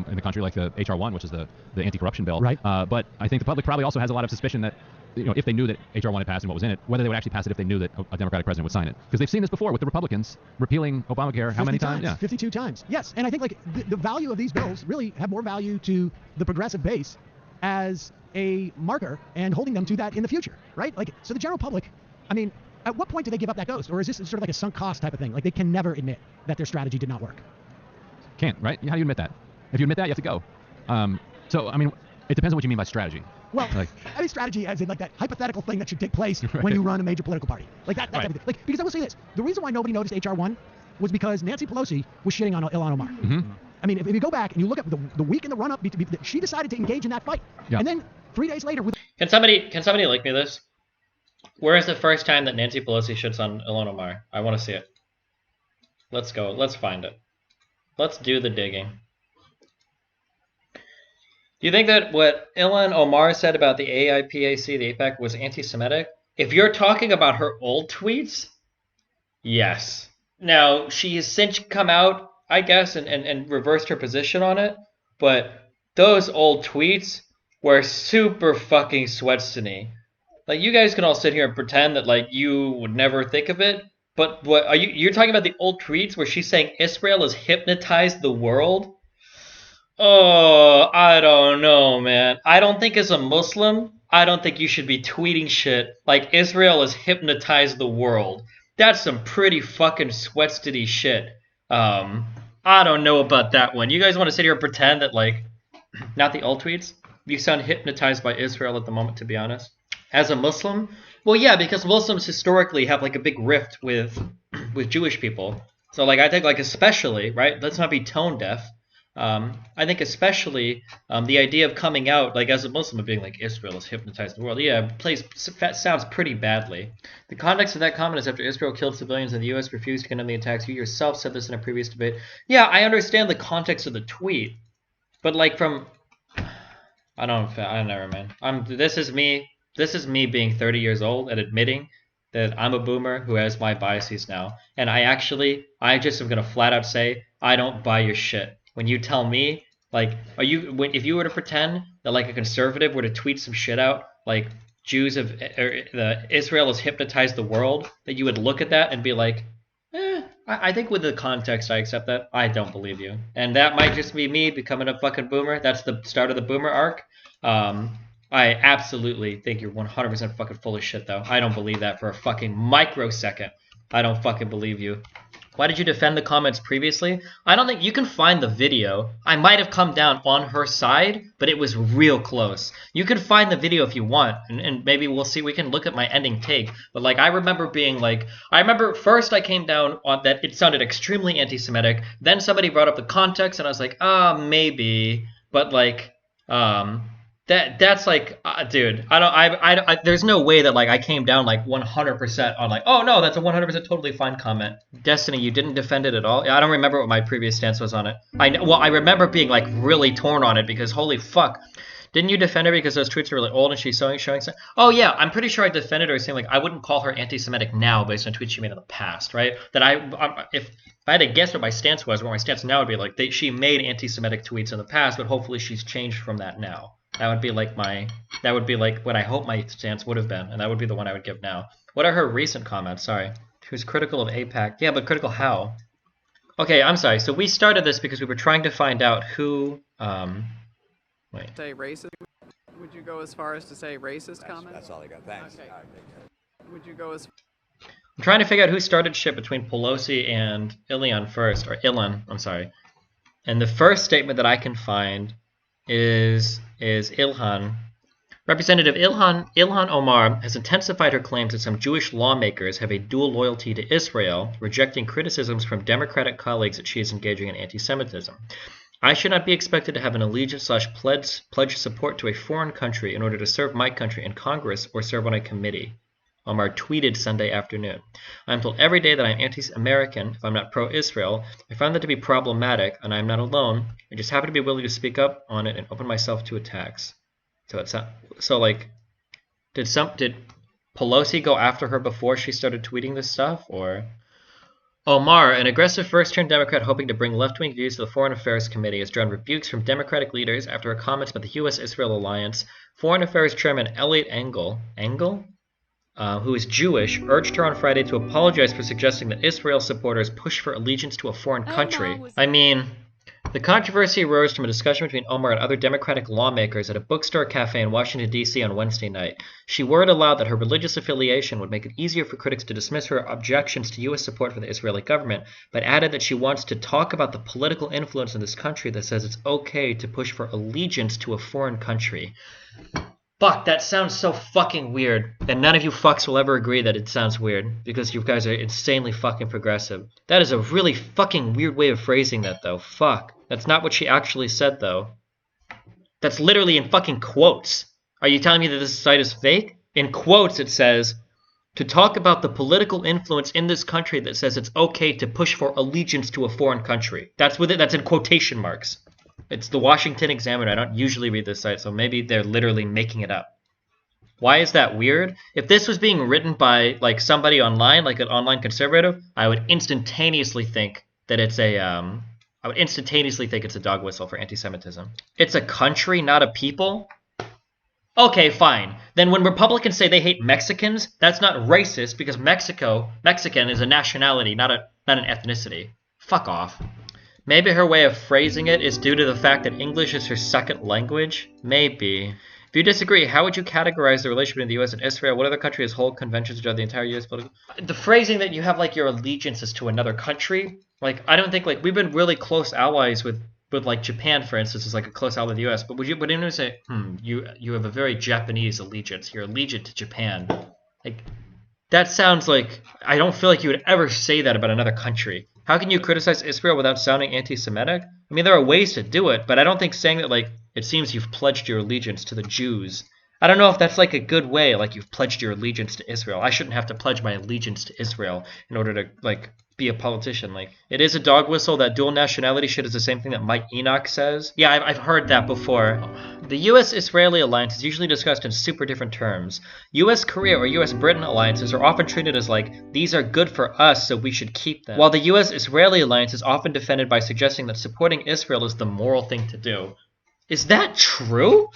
I: in the country, like the HR 1, which is the anti-corruption bill.
G: Right.
I: But I think the public probably also has a lot of suspicion that if they knew that HR 1 had passed and what was in it, whether they would actually pass it if they knew that a Democratic president would sign it, because they've seen this before with the Republicans repealing Obamacare. How many times? Yeah.
G: 52 times. Yes, and I think like the value of these bills really have more value to the progressive base as a marker and holding them to that in the future, right? Like, so the general public, I mean, at what point do they give up that ghost? Or is this sort of like a sunk cost type of thing? Like, they can never admit that their strategy did not work.
I: Can't, right? How do you admit that? If you admit that, you have to go. So, I mean, it depends on what you mean by strategy.
G: Well, I mean strategy as in like that hypothetical thing that should take place when you run a major political party. Like that type of thing. Like, because I will say this, the reason why nobody noticed HR 1 was because Nancy Pelosi was shitting on Ilhan Omar.
I: Mm-hmm.
G: I mean, if you go back and you look at the week in the run-up, she decided to engage in that fight.
I: Yeah.
G: And then 3 days later...
A: Can somebody link me this? Where is the first time that Nancy Pelosi shits on Ilhan Omar? I want to see it. Let's go. Let's find it. Let's do the digging. Do you think that what Ilhan Omar said about the AIPAC, the AIPAC, was anti-Semitic? If you're talking about her old tweets, yes. Now, she has since come out, I guess, and reversed her position on it, but those old tweets were super fucking sweatstony. Like, you guys can all sit here and pretend that, like, you would never think of it, but what are you're talking about the old tweets where she's saying Israel has hypnotized the world? Oh, I don't know, man. I don't think as a Muslim, I don't think you should be tweeting shit like Israel has hypnotized the world. That's some pretty fucking sweatstony shit. I don't know about that one. You guys want to sit here and pretend that, like, not the old tweets? You sound hypnotized by Israel at the moment, to be honest. As a Muslim? Well, yeah, because Muslims historically have, like, a big rift with Jewish people. So, like, I think, like, especially, right? Let's not be tone deaf. I think especially the idea of coming out, like, as a Muslim, of being like, Israel has hypnotized the world. Yeah, sounds pretty badly. The context of that comment is after Israel killed civilians and the U.S. refused to condemn the attacks. You yourself said this in a previous debate. Yeah, I understand the context of the tweet, but, like, from... I never mind. This is me being 30 years old and admitting that I'm a boomer who has my biases now. And I just am going to flat out say, I don't buy your shit. When you tell me, like, if you were to pretend that, like, a conservative were to tweet some shit out, like, Israel has hypnotized the world, that you would look at that and be like, I think with the context I accept that. I don't believe you. And that might just be me becoming a fucking boomer. That's the start of the boomer arc. I absolutely think you're 100% fucking full of shit, though. I don't believe that for a fucking microsecond. I don't fucking believe you. Why did you defend the comments previously? I don't think you can find the video. I might have come down on her side, but it was real close. You can find the video if you want, and maybe we'll see. We can look at my ending take. But, like, I remember being like, first I came down on that it sounded extremely anti-Semitic. Then somebody brought up the context, and I was like, maybe. But, like, That's like, dude, there's no way that like I came down like 100% on like, oh no, that's a 100% totally fine comment. Destiny, you didn't defend it at all. I don't remember what my previous stance was on it. I remember being like really torn on it because holy fuck, didn't you defend her because those tweets are really old and she's showing something? Oh yeah, I'm pretty sure I defended her saying like I wouldn't call her anti-Semitic now based on tweets she made in the past, right? That if I had to guess what my stance was, what my stance now would be like, she made anti-Semitic tweets in the past, but hopefully she's changed from that now. That would be like what I hope my stance would have been, and that would be the one I would give now. What are her recent comments? Sorry. Who's critical of AIPAC? Yeah, but critical how? Okay, I'm sorry. So we started this because we were trying to find out who, wait.
J: Say racist? Would you go as far as to say racist comments?
E: That's all I got. Thanks.
J: Okay. Would you go as
A: I'm trying to figure out who started shit between Pelosi and Ilan first, or Ilan, I'm sorry. And the first statement that I can find is Ilhan. Representative Ilhan Omar has intensified her claims that some Jewish lawmakers have a dual loyalty to Israel, rejecting criticisms from Democratic colleagues that she is engaging in anti-Semitism. I should not be expected to have an allegiance/pledge support to a foreign country in order to serve my country in Congress or serve on a committee. Omar tweeted Sunday afternoon. I am told every day that I am anti-American if I'm not pro-Israel. I find that to be problematic, and I am not alone. I just happen to be willing to speak up on it and open myself to attacks. Did Pelosi go after her before she started tweeting this stuff, or? Omar, an aggressive first-term Democrat hoping to bring left-wing views to the Foreign Affairs Committee, has drawn rebukes from Democratic leaders after her comments about the U.S.-Israel alliance. Foreign Affairs Chairman Elliot Engel, who is Jewish, urged her on Friday to apologize for suggesting that Israel supporters push for allegiance to a foreign country. I mean, the controversy arose from a discussion between Omar and other Democratic lawmakers at a bookstore cafe in Washington, D.C. on Wednesday night. She worried aloud that her religious affiliation would make it easier for critics to dismiss her objections to U.S. support for the Israeli government, but added that she wants to talk about the political influence in this country that says it's okay to push for allegiance to a foreign country. Fuck, that sounds so fucking weird. And none of you fucks will ever agree that it sounds weird, because you guys are insanely fucking progressive. That is a really fucking weird way of phrasing that, though. Fuck. That's not what she actually said, though. That's literally in fucking quotes. Are you telling me that this site is fake? In quotes, it says, to talk about the political influence in this country that says it's okay to push for allegiance to a foreign country. That's with it. That's in quotation marks. It's the Washington Examiner. I don't usually read this site, so maybe they're literally making it up. Why is that weird? If this was being written by like somebody online, like an online conservative, I would instantaneously think that it's a dog whistle for anti-Semitism. It's a country, not a people? Okay, fine. Then when Republicans say they hate Mexicans, that's not racist because Mexican is a nationality, not an ethnicity. Fuck off. Maybe her way of phrasing it is due to the fact that English is her second language? Maybe. If you disagree, how would you categorize the relationship between the U.S. and Israel? What other country has hold conventions which are the entire U.S. political? The phrasing that you have like your allegiances to another country, like I don't think like we've been really close allies with like Japan, for instance, is like a close ally of the U.S. But would anyone say, you have a very Japanese allegiance. You're allegiant to Japan. Like that sounds like I don't feel like you would ever say that about another country. How can you criticize Israel without sounding anti-Semitic? I mean, there are ways to do it, but I don't think saying that, like, it seems you've pledged your allegiance to the Jews. I don't know if that's, like, a good way, like, you've pledged your allegiance to Israel. I shouldn't have to pledge my allegiance to Israel in order to, like, be a politician. Like, it is a dog whistle. That dual nationality shit is the same thing that Mike Enoch says. Yeah, I've heard that before. The U.S.-Israeli alliance is usually discussed in super different terms. U.S.-Korea or U.S.-Britain alliances are often treated as like, these are good for us, so we should keep them. While the U.S.-Israeli alliance is often defended by suggesting that supporting Israel is the moral thing to do. Is that true?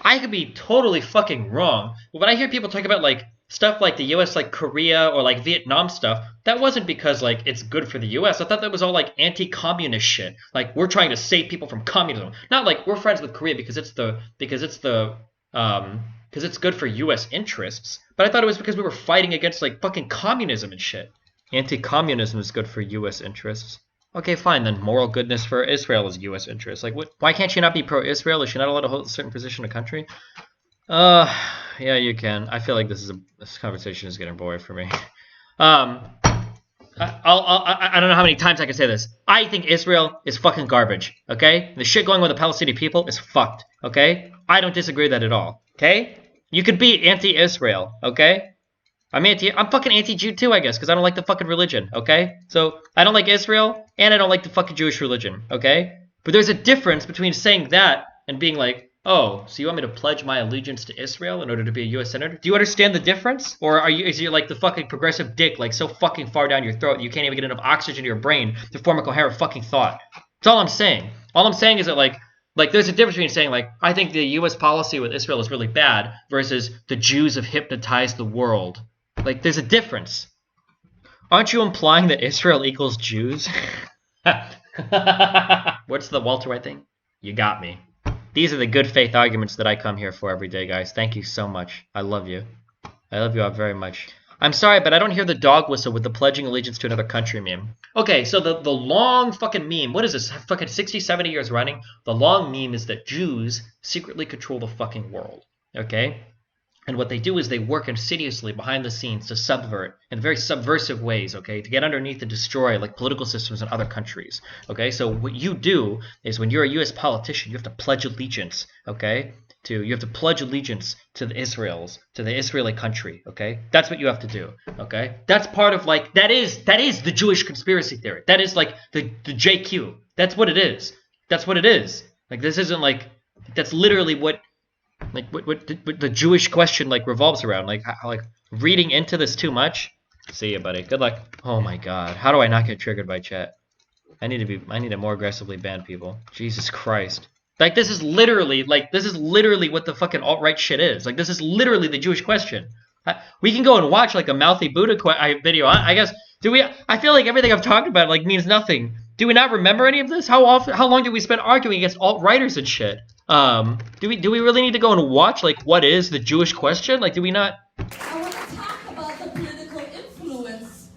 A: I could be totally fucking wrong. But when I hear people talk about like stuff like the U.S. like Korea or like Vietnam stuff, that wasn't because like it's good for the U.S. I thought that was all like anti-communist shit. Like we're trying to save people from communism. Not like we're friends with Korea because it's good for U.S. interests. But I thought it was because we were fighting against like fucking communism and shit. Anti-communism is good for U.S. interests. Okay, fine, then moral goodness for Israel is U.S. interest. Like, what? Why can't she not be pro-Israel? Is she not allowed to hold a certain position in a country? Yeah, you can. I feel like this conversation is getting boring for me. I don't know how many times I can say this. I think Israel is fucking garbage, okay? The shit going with the Palestinian people is fucked, okay? I don't disagree with that at all, okay? You could be anti-Israel, okay? I'm fucking anti-Jew too, I guess, because I don't like the fucking religion, okay? So, I don't like Israel, and I don't like the fucking Jewish religion, okay? But there's a difference between saying that and being like, oh, so you want me to pledge my allegiance to Israel in order to be a U.S. senator? Do you understand the difference? Or is you like the fucking progressive dick, like so fucking far down your throat that you can't even get enough oxygen to your brain to form a coherent fucking thought? That's all I'm saying. All I'm saying is that like there's a difference between saying like, I think the U.S. policy with Israel is really bad versus the Jews have hypnotized the world. Like, there's a difference. Aren't you implying that Israel equals Jews? What's the Walter White thing? You got me. These are the good faith arguments that I come here for every day, guys. Thank you so much. I love you. I love you all very much. I'm sorry, but I don't hear the dog whistle with the pledging allegiance to another country meme. Okay, so the long fucking meme, what is this, fucking 60, 70 years running? The long meme is that Jews secretly control the fucking world, okay? And what they do is they work insidiously behind the scenes to subvert in very subversive ways, okay, to get underneath and destroy like political systems in other countries, okay? So what you do is when you're a U.S. politician, you have to pledge allegiance, okay? You have to pledge allegiance to the Israeli country, okay? That's what you have to do, okay? That's part of like, that is the Jewish conspiracy theory. That is like the JQ. That's what it is. That's what it is. Like this isn't like, that's literally what the Jewish question like revolves around. Like reading into this too much. See ya, buddy. Good luck. Oh my god. How do I not get triggered by chat? I need to more aggressively ban people. Jesus Christ. Like this is literally what the fucking alt-right shit is. Like this is literally the Jewish question. We can go and watch like a mouthy Buddha video. I guess I feel like everything I've talked about like means nothing. Do we not remember any of this? How long did we spend arguing against alt-righters and shit? Do we really need to go and watch like what is the Jewish question? Like do we not?
K: I want to talk about the political influence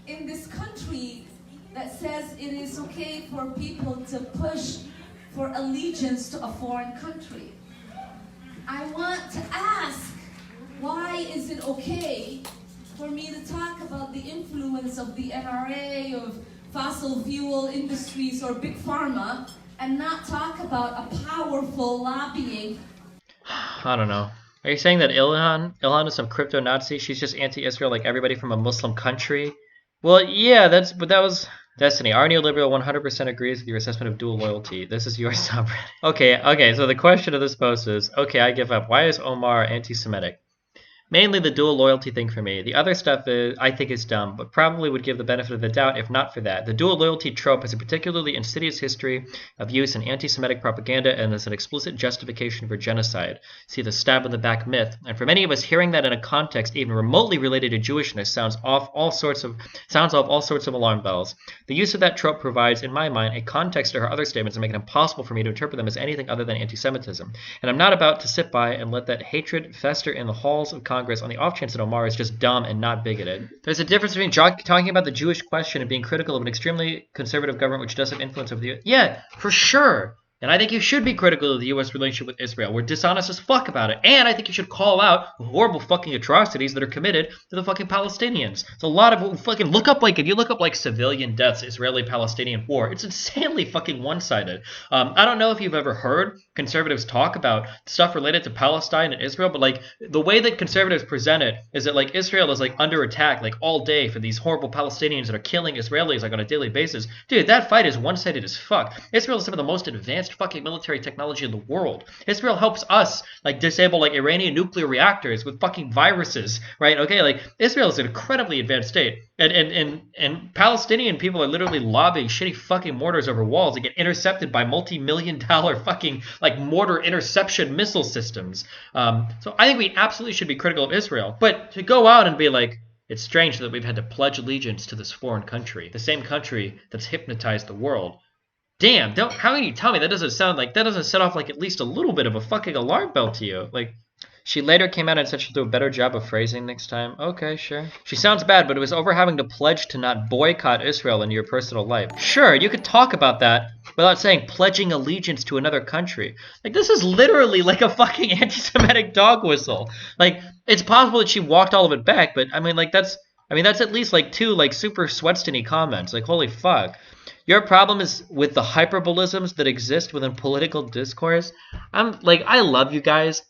K: in this country that says it is okay for people to push for allegiance to a foreign country. I want to ask, why is it okay for me to talk about the influence of the NRA, of fossil fuel industries or big pharma, and not talk about a powerful lobbying?
A: I don't know. Are you saying that Ilhan is some crypto Nazi? She's just anti-Israel like everybody from a Muslim country? Well, yeah, that was Destiny. Our neoliberal 100% agrees with your assessment of dual loyalty. This is your subreddit. Okay, so the question of this post is, okay, I give up. Why is Omar anti-Semitic? Mainly the dual loyalty thing for me. The other stuff I think is dumb, but probably would give the benefit of the doubt if not for that. The dual loyalty trope has a particularly insidious history of use in anti-Semitic propaganda and is an explicit justification for genocide. See the stab in the back myth. And for many of us, hearing that in a context even remotely related to Jewishness sounds off all sorts of alarm bells. The use of that trope provides, in my mind, a context to her other statements and make it impossible for me to interpret them as anything other than anti-Semitism. And I'm not about to sit by and let that hatred fester in the halls of Congress on the off chance that Omar is just dumb and not bigoted. There's a difference between talking about the Jewish question and being critical of an extremely conservative government which does have influence over the... Yeah, for sure. And I think you should be critical of the U.S. relationship with Israel. We're dishonest as fuck about it. And I think you should call out the horrible fucking atrocities that are committed to the fucking Palestinians. It's a lot of fucking... if you look up like civilian deaths, Israeli-Palestinian war, it's insanely fucking one-sided. I don't know if you've ever heard conservatives talk about stuff related to Palestine and Israel, but like the way that conservatives present it is that like Israel is like under attack like all day for these horrible Palestinians that are killing Israelis like on a daily basis. Dude, that fight is one-sided as fuck. Israel is some of the most advanced fucking military technology in the world. Israel helps us like disable like Iranian nuclear reactors with fucking viruses, right? Okay, like Israel is an incredibly advanced state, and Palestinian people are literally lobbing shitty fucking mortars over walls that get intercepted by multi-million-dollar fucking like mortar interception missile systems. So I think we absolutely should be critical of Israel, but to go out and be like, it's strange that we've had to pledge allegiance to this foreign country, the same country that's hypnotized the world. Damn, how can you tell me that doesn't set off like at least a little bit of a fucking alarm bell to you? Like, she later came out and said she'll do a better job of phrasing next time. Okay, sure. She sounds bad, but it was over having to pledge to not boycott Israel in your personal life. Sure, you could talk about that without saying pledging allegiance to another country. Like, this is literally like a fucking anti-Semitic dog whistle. Like, it's possible that she walked all of it back, but I mean, like, that's I mean, that's at least like 2 like super Swedstony comments. Like, holy fuck. Your problem is with the hyperbolisms that exist within political discourse. I love you guys.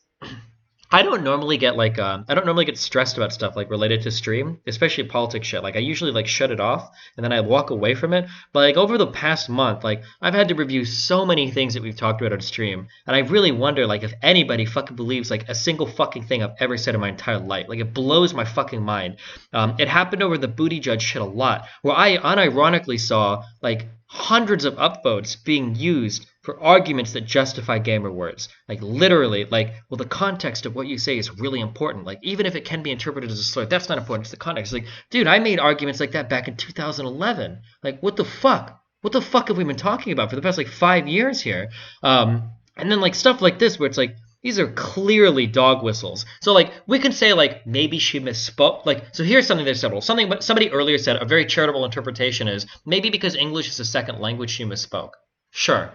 A: I don't normally get stressed about stuff like related to stream, especially politics shit. Like I usually like shut it off and then I walk away from it. But like over the past month, like I've had to review so many things that we've talked about on stream, and I really wonder like if anybody fucking believes like a single fucking thing I've ever said in my entire life. Like it blows my fucking mind. It happened over the booty judge shit a lot, where I unironically saw like hundreds of upvotes being used for arguments that justify gamer words. Like literally, like, well, the context of what you say is really important. Like even if it can be interpreted as a slur, that's not important. It's the context. Like, dude, I made arguments like that back in 2011. Like, what the fuck? What the fuck have we been talking about for the past like 5 years here? And then like stuff like this where it's like, these are clearly dog whistles. So like we can say like maybe she misspoke. Like so here's something that's several. Somebody earlier said a very charitable interpretation is maybe because English is a second language she misspoke. Sure.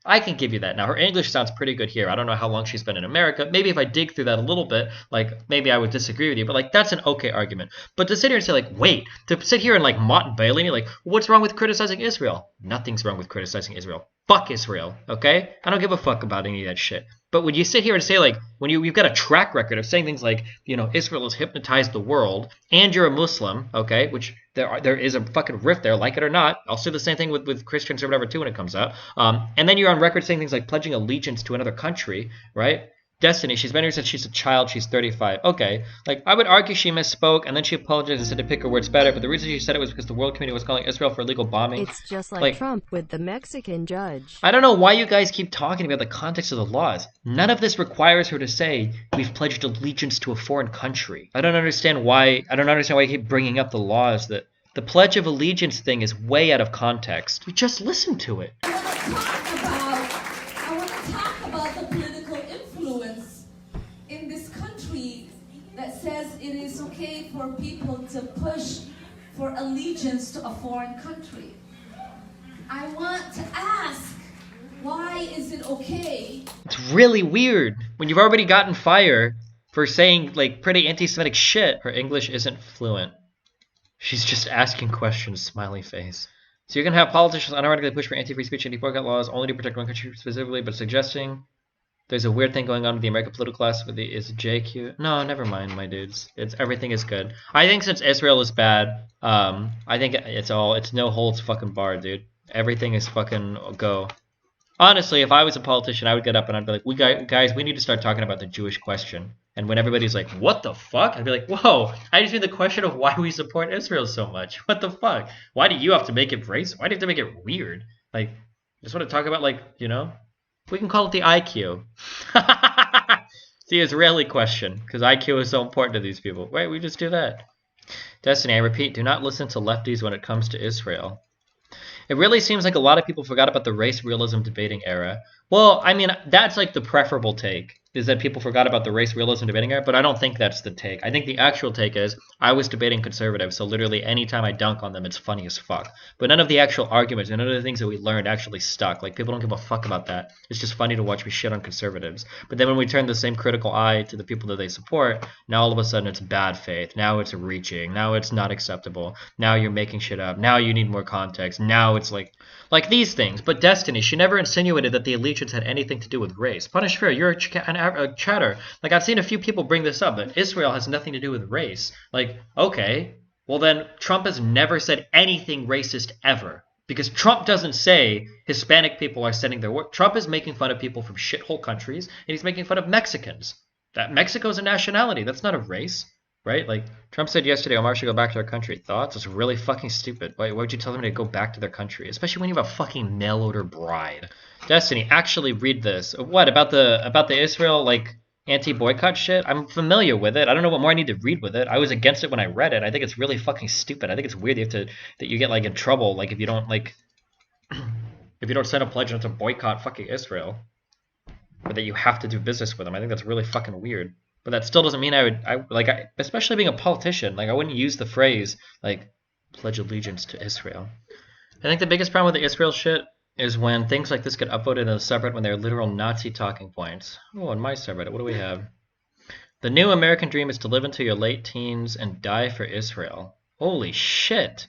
A: I can give you that. Now, her English sounds pretty good here. I don't know how long she's been in America. Maybe if I dig through that a little bit, like, maybe I would disagree with you. But, like, that's an okay argument. But to sit here and say, like, wait, to sit here and, like, Mott and Bailey me, like, what's wrong with criticizing Israel? Nothing's wrong with criticizing Israel. Fuck Israel, okay? I don't give a fuck about any of that shit. But when you sit here and say, like, when you've got a track record of saying things like, you know, Israel has hypnotized the world, and you're a Muslim, okay, which there is a fucking rift there, like it or not. I'll say the same thing with Christians or whatever, too, when it comes up. And then you're on record saying things like pledging allegiance to another country, right? Destiny, she's been here since she's a child, she's 35. Okay, like, I would argue she misspoke, and then she apologized and said to pick her words better, but the reason she said it was because the world community was calling Israel for illegal bombing.
B: It's just like Trump with the Mexican judge.
A: I don't know why you guys keep talking about the context of the laws. None of this requires her to say, we've pledged allegiance to a foreign country. I don't understand why you keep bringing up the laws. That the Pledge of Allegiance thing is way out of context. You just listen to it.
K: I want to talk about the political influence in this country that says it is okay for people to push for allegiance to a foreign country. I want to ask, why is it okay?
A: It's really weird when you've already gotten fire for saying like pretty anti-Semitic shit. Her English isn't fluent. She's just asking questions, smiley face. So you're going to have politicians unironically push for anti-free speech and anti-boycott laws only to protect one country specifically, but suggesting there's a weird thing going on with the American political class with the is JQ. No, never mind, my dudes. Everything is good. I think since Israel is bad, I think it's no holds fucking barred, dude. Everything is fucking go. Honestly, if I was a politician, I would get up and I'd be like, guys, we need to start talking about the Jewish question. And when everybody's like, what the fuck? I'd be like, whoa, I just mean the question of why we support Israel so much. What the fuck? Why do you have to make it race? Why do you have to make it weird? Like, just want to talk about, like, you know? We can call it the IQ. The Israeli question, because IQ is so important to these people. Right, we just do that. Destiny, I repeat, do not listen to lefties when it comes to Israel. It really seems like a lot of people forgot about the race realism debating era. Well, I mean, that's like the preferable take, is that people forgot about the race realism debating era, but I don't think that's the take. I think the actual take is, I was debating conservatives, so literally anytime I dunk on them, it's funny as fuck. But none of the actual arguments and none of the things that we learned actually stuck. Like, people don't give a fuck about that. It's just funny to watch me shit on conservatives. But then when we turn the same critical eye to the people that they support, now all of a sudden it's bad faith. Now it's reaching. Now it's not acceptable. Now you're making shit up. Now you need more context. Now it's like these things. But Destiny, she never insinuated that the allegiance had anything to do with race. Punish fair, you're a chatter. Like, I've seen a few people bring this up, that Israel has nothing to do with race. Like, okay, well then Trump has never said anything racist ever. Because Trump doesn't say Hispanic people are sending their work. Trump is making fun of people from shithole countries, and he's making fun of Mexicans. That Mexico's a nationality. That's not a race. Right? Like, Trump said yesterday, Omar should go back to their country. Thoughts? It's really fucking stupid. Why would you tell them to go back to their country? Especially when you have a fucking mail-order bride. Destiny, actually read this. What, about the Israel, like, anti-boycott shit? I'm familiar with it. I don't know what more I need to read with it. I was against it when I read it. I think it's really fucking stupid. I think it's weird that you get, like, in trouble, like, if you don't, like, if you don't send a pledge not to boycott fucking Israel. Or that you have to do business with them. I think that's really fucking weird. But that still doesn't mean especially being a politician, like, I wouldn't use the phrase, like, pledge allegiance to Israel. I think the biggest problem with the Israel shit is when things like this get upvoted in a subreddit when they're literal Nazi talking points. Oh, in my subreddit, what do we have? The new American dream is to live into your late teens and die for Israel. Holy shit!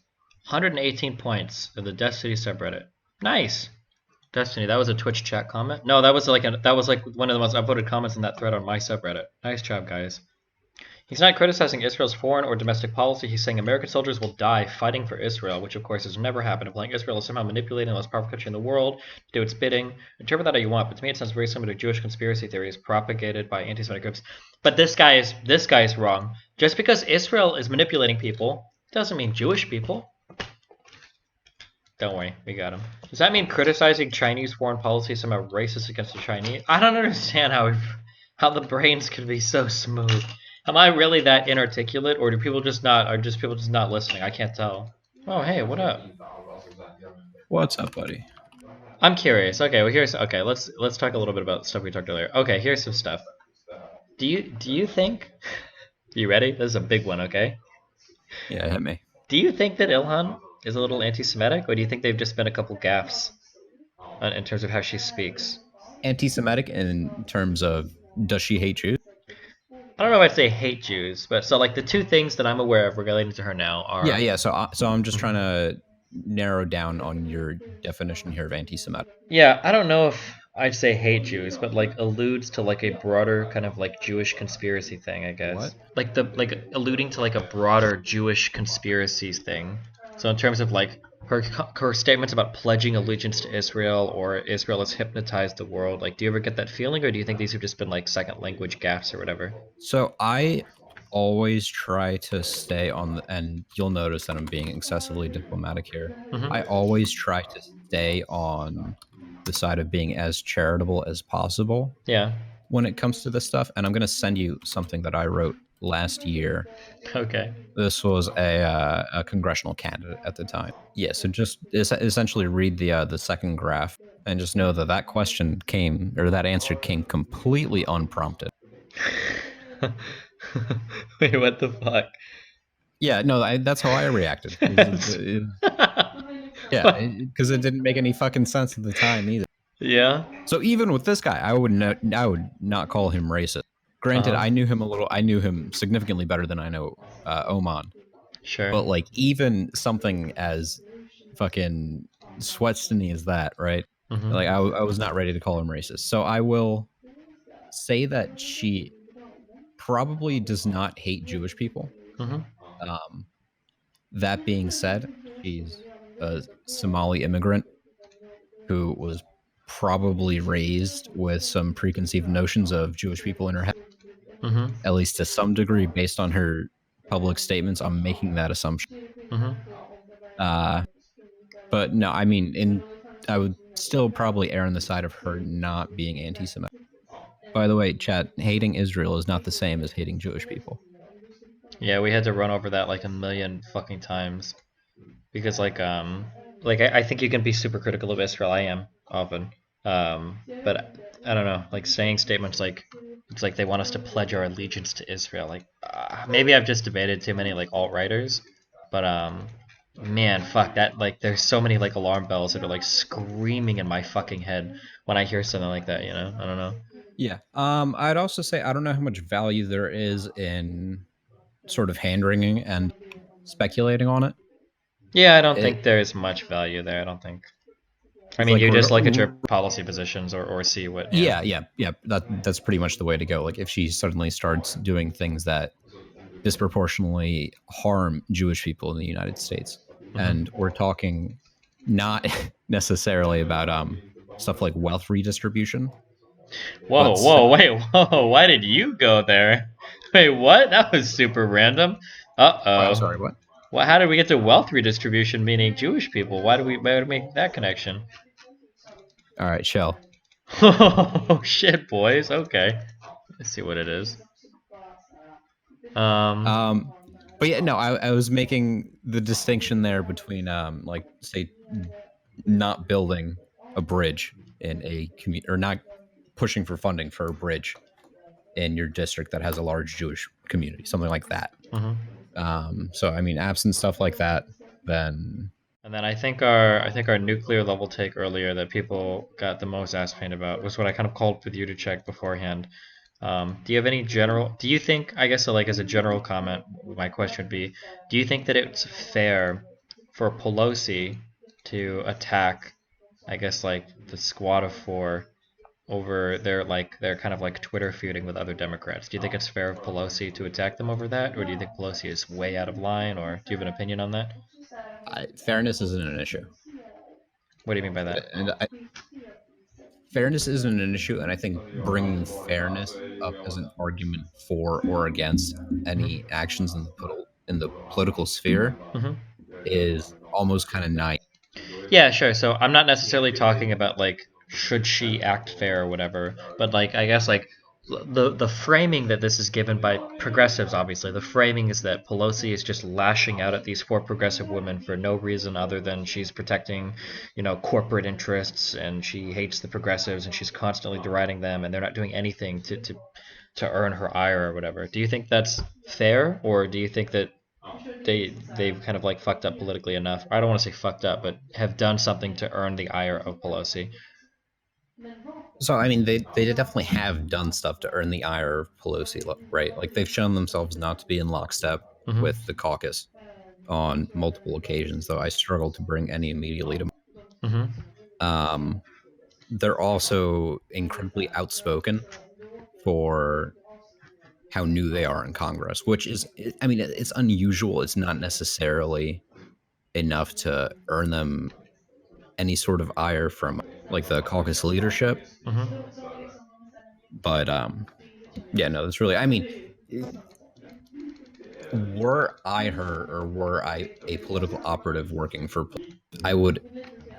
A: 118 points of the Destiny subreddit. Nice. Destiny, that was a Twitch chat comment. No, that was like one of the most upvoted comments in that thread on my subreddit. Nice job, guys. He's not criticizing Israel's foreign or domestic policy. He's saying American soldiers will die fighting for Israel, which of course has never happened. Implying Israel is somehow manipulating the most powerful country in the world to do its bidding. Interpret that how you want, but to me it sounds very similar to Jewish conspiracy theories propagated by anti-Semitic groups. But this guy is wrong. Just because Israel is manipulating people doesn't mean Jewish people. Don't worry, we got him. Does that mean criticizing Chinese foreign policy is somehow racist against the Chinese? I don't understand how the brains can be so smooth. Am I really that inarticulate, or are people just not listening? I can't tell. Oh, hey, what up?
L: What's up, buddy?
A: I'm curious. Okay, well let's talk a little bit about stuff we talked earlier. Okay, here's some stuff. Do you think? You ready? This is a big one. Okay.
L: Yeah, hit me.
A: Do you think that Ilhan is a little anti-Semitic, or do you think they've just been a couple gaffes in terms of how she speaks?
L: Anti-Semitic in terms of, does she hate Jews?
A: I don't know if I'd say hate Jews, but so like the two things that I'm aware of relating to her now are
L: Yeah. So I'm just trying to narrow down on your definition here of anti-Semitic.
A: Yeah, I don't know if I'd say hate Jews, but like alludes to like a broader kind of like Jewish conspiracy thing, I guess.
L: What?
A: Like alluding to like a broader Jewish conspiracies thing. So in terms of like her statements about pledging allegiance to Israel, or Israel has hypnotized the world, like do you ever get that feeling, or do you think these have just been like second language gaffes or whatever?
L: So I always try to stay on and you'll notice that I'm being excessively diplomatic here. I always try to stay on the side of being as charitable as possible.
A: Yeah.
L: When it comes to this stuff, and I'm going to send you something that I wrote last year.
A: Okay.
L: This was a congressional candidate at the time. Yeah, so just essentially read the second graph and just know that that question came, or that answer came completely unprompted.
A: Wait, what the fuck?
L: Yeah, no, that's how I reacted. Yeah, because it didn't make any fucking sense at the time either.
A: Yeah.
L: So even with this guy, I would not call him racist. Granted, I knew him significantly better than I know Oman.
A: Sure.
L: But like even something as fucking sweatstony as that, right? Like I was not ready to call him racist. So I will say that she probably does not hate Jewish people. That being said, she's a Somali immigrant who was probably raised with some preconceived notions of Jewish people in her head. At least to some degree, based on her public statements, I'm making that assumption. But no, I mean, I would still probably err on the side of her not being anti-Semitic. By the way, chat, hating Israel is not the same as hating Jewish people.
A: Yeah, we had to run over that like a million fucking times. Because like I think you can be super critical of Israel. I am often. But I don't know, like saying statements like it's like they want us to pledge our allegiance to Israel. Like maybe I've just debated too many like alt-righters, but man, fuck that. Like there's so many like alarm bells that are like screaming in my fucking head when I hear something like that. You know, I don't know.
L: Yeah. I'd also say I don't know how much value there is in sort of hand-wringing and speculating on it.
A: Yeah, I don't think there's much value there. I don't think. I mean, like you just look at your policy positions or see what.
L: Yeah. That's pretty much the way to go. Like if she suddenly starts doing things that disproportionately harm Jewish people in the United States, and we're talking not necessarily about stuff like wealth redistribution.
A: Whoa, why did you go there? Wait, what? That was super random.
L: Oh, sorry, what?
A: Well, how did we get to wealth redistribution meaning Jewish people? Why do we make that connection?
L: All right, chill.
A: Oh shit, boys. Okay, let's see what it is.
L: But yeah, no, I was making the distinction there between like say not building a bridge in a community, or not pushing for funding for a bridge in your district that has a large Jewish community, something like that. So I mean, absent stuff like that, then.
A: And then I think our nuclear level take earlier that people got the most ass pain about was what I kind of called with you to check beforehand. Do you have any general? Do you think? I guess so, like as a general comment, my question would be: do you think that it's fair for Pelosi to attack? I guess like the squad of four over their kind of like Twitter feuding with other Democrats. Do you think it's fair of Pelosi to attack them over that, or do you think Pelosi is way out of line, or do you have an opinion on that?
L: Fairness isn't an issue.
A: What do you mean by that?
L: And fairness isn't an issue, and I think bringing fairness up as an argument for or against any actions in the political sphere is almost kind of naive.
A: Yeah, sure. So I'm not necessarily talking about like should she act fair or whatever, but like I guess like the framing that this is given by progressives, obviously the framing is that Pelosi is just lashing out at these four progressive women for no reason other than she's protecting, corporate interests, and she hates the progressives and she's constantly deriding them, and they're not doing anything to earn her ire or whatever. Do you think that's fair, or do you think that they've kind of like fucked up politically enough? I don't want to say fucked up, but have done something to earn the ire of Pelosi?
L: So I mean, they definitely have done stuff to earn the ire of Pelosi, right? Like they've shown themselves not to be in lockstep with the caucus on multiple occasions, though I struggle to bring any immediately to mind. They're also incredibly outspoken for how new they are in Congress, which is, I mean, it's unusual. It's not necessarily enough to earn them any sort of ire from like the caucus leadership. But yeah, no, that's really, I mean, were I her or were I a political operative working for, I would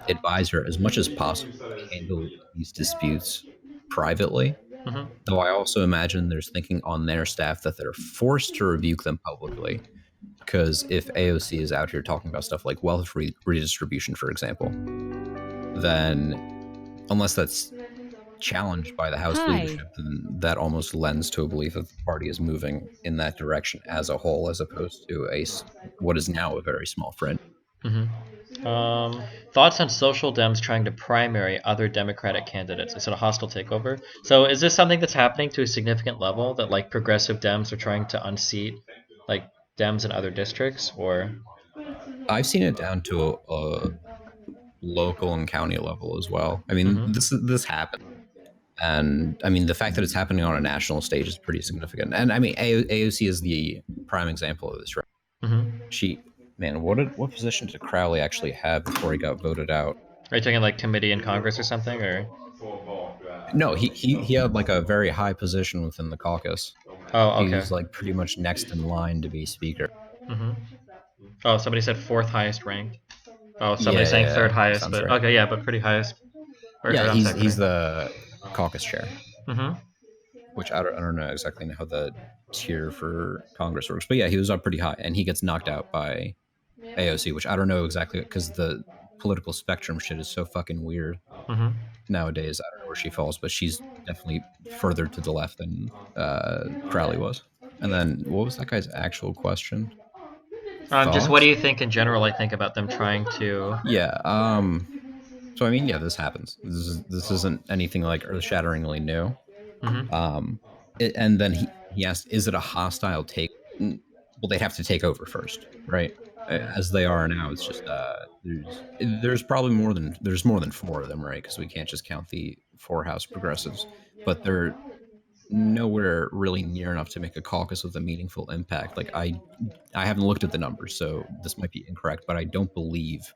L: advise her as much as possible to handle these disputes privately. Though I also imagine there's thinking on their staff that they're forced to rebuke them publicly. Because if AOC is out here talking about stuff like wealth redistribution, for example, then unless that's challenged by the House leadership, then that almost lends to a belief that the party is moving in that direction as a whole, as opposed to what is now a very small fringe.
A: Thoughts on social Dems trying to primary other Democratic candidates? Is it a hostile takeover? So is this something that's happening to a significant level, that like progressive Dems are trying to unseat like Dems in other districts, or?
L: I've seen it down to a local and county level as well. I mean, this happened. And I mean, the fact that it's happening on a national stage is pretty significant. And I mean, AOC is the prime example of this, right? What position did Crowley actually have before he got voted out?
A: Are you talking like committee in Congress or something, or?
L: No, he had like a very high position within the caucus.
A: Oh, okay.
L: He was like pretty much next in line to be speaker.
A: Oh, somebody said fourth highest ranked. Oh, somebody's saying third highest, but right. Okay, yeah, but pretty highest.
L: Yeah, he's the caucus chair. Which I don't know exactly how the tier for Congress works, but yeah, he was up pretty high, and he gets knocked out by AOC, which I don't know exactly, because the political spectrum shit is so fucking weird nowadays. I don't know where she falls, but she's definitely further to the left than Crowley was. And then what was that guy's actual question?
A: Just what do you think in general? I think about them trying to.
L: Yeah. So I mean, yeah, this happens. This isn't anything like earth-shatteringly new. And then he asked, "Is it a hostile take?" Well, they'd have to take over first, right? As they are now, it's just there's probably more than four of them, right? Because we can't just count the four House progressives, but they're nowhere really near enough to make a caucus with a meaningful impact. Like I haven't looked at the numbers, so this might be incorrect, but I don't believe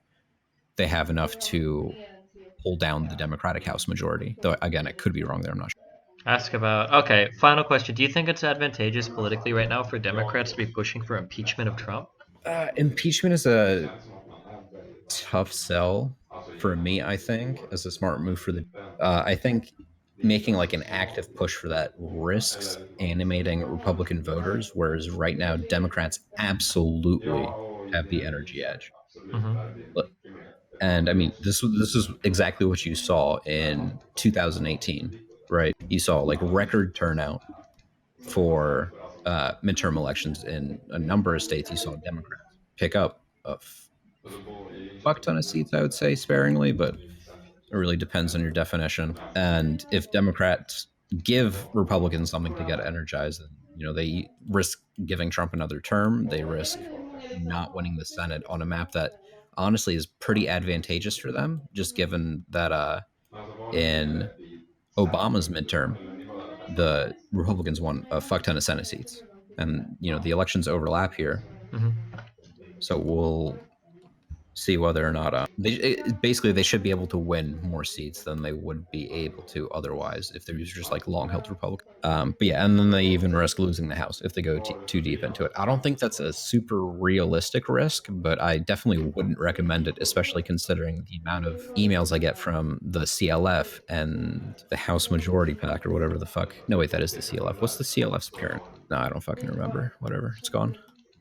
L: they have enough to pull down the Democratic House majority. Though again, I could be wrong there. I'm not sure.
A: Okay, final question. Do you think it's advantageous politically right now for Democrats to be pushing for impeachment of Trump?
L: Impeachment is a tough sell for me, I think, as a smart move for the. I think making like an active push for that risks animating Republican voters, whereas right now Democrats absolutely have the energy edge. And I mean, this is exactly what you saw in 2018, right? You saw like record turnout for midterm elections in a number of states. You saw Democrats pick up a fuck ton of seats, I would say sparingly, but it really depends on your definition. And if Democrats give Republicans something to get energized. And, they risk giving Trump another term. They risk not winning the Senate on a map that honestly is pretty advantageous for them, just given that in Obama's midterm, the Republicans won a fuck ton of Senate seats. And, the elections overlap here.
A: Mm-hmm.
L: So we'll see whether or not basically they should be able to win more seats than they would be able to otherwise if they're just like long-held Republicans. But yeah, and then they even risk losing the House if they go too deep into it. I don't think that's a super realistic risk, but I definitely wouldn't recommend it, especially considering the amount of emails I get from the CLF and the House Majority PAC or whatever the fuck. No, wait, that is the CLF. What's the CLF's parent? No, I don't fucking remember. Whatever, it's gone.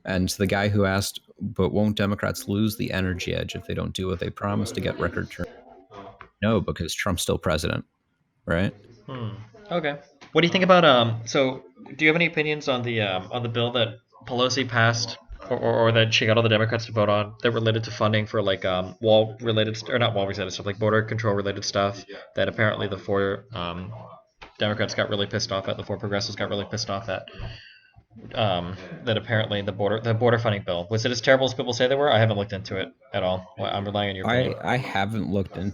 L: And the guy who asked, but won't Democrats lose the energy edge if they don't do what they promised to get record turn? No, because Trump's still president, right?
A: Okay. What do you think about So, do you have any opinions on the bill that Pelosi passed, or that she got all the Democrats to vote on, that related to funding for like wall related or not wall related stuff, like border control related stuff, that apparently the four Democrats got really pissed off at, the four progressives got really pissed off at. That apparently the border funding bill, was it as terrible as people say they were? I haven't looked into it at all. I'm relying on your opinion.
L: I haven't looked in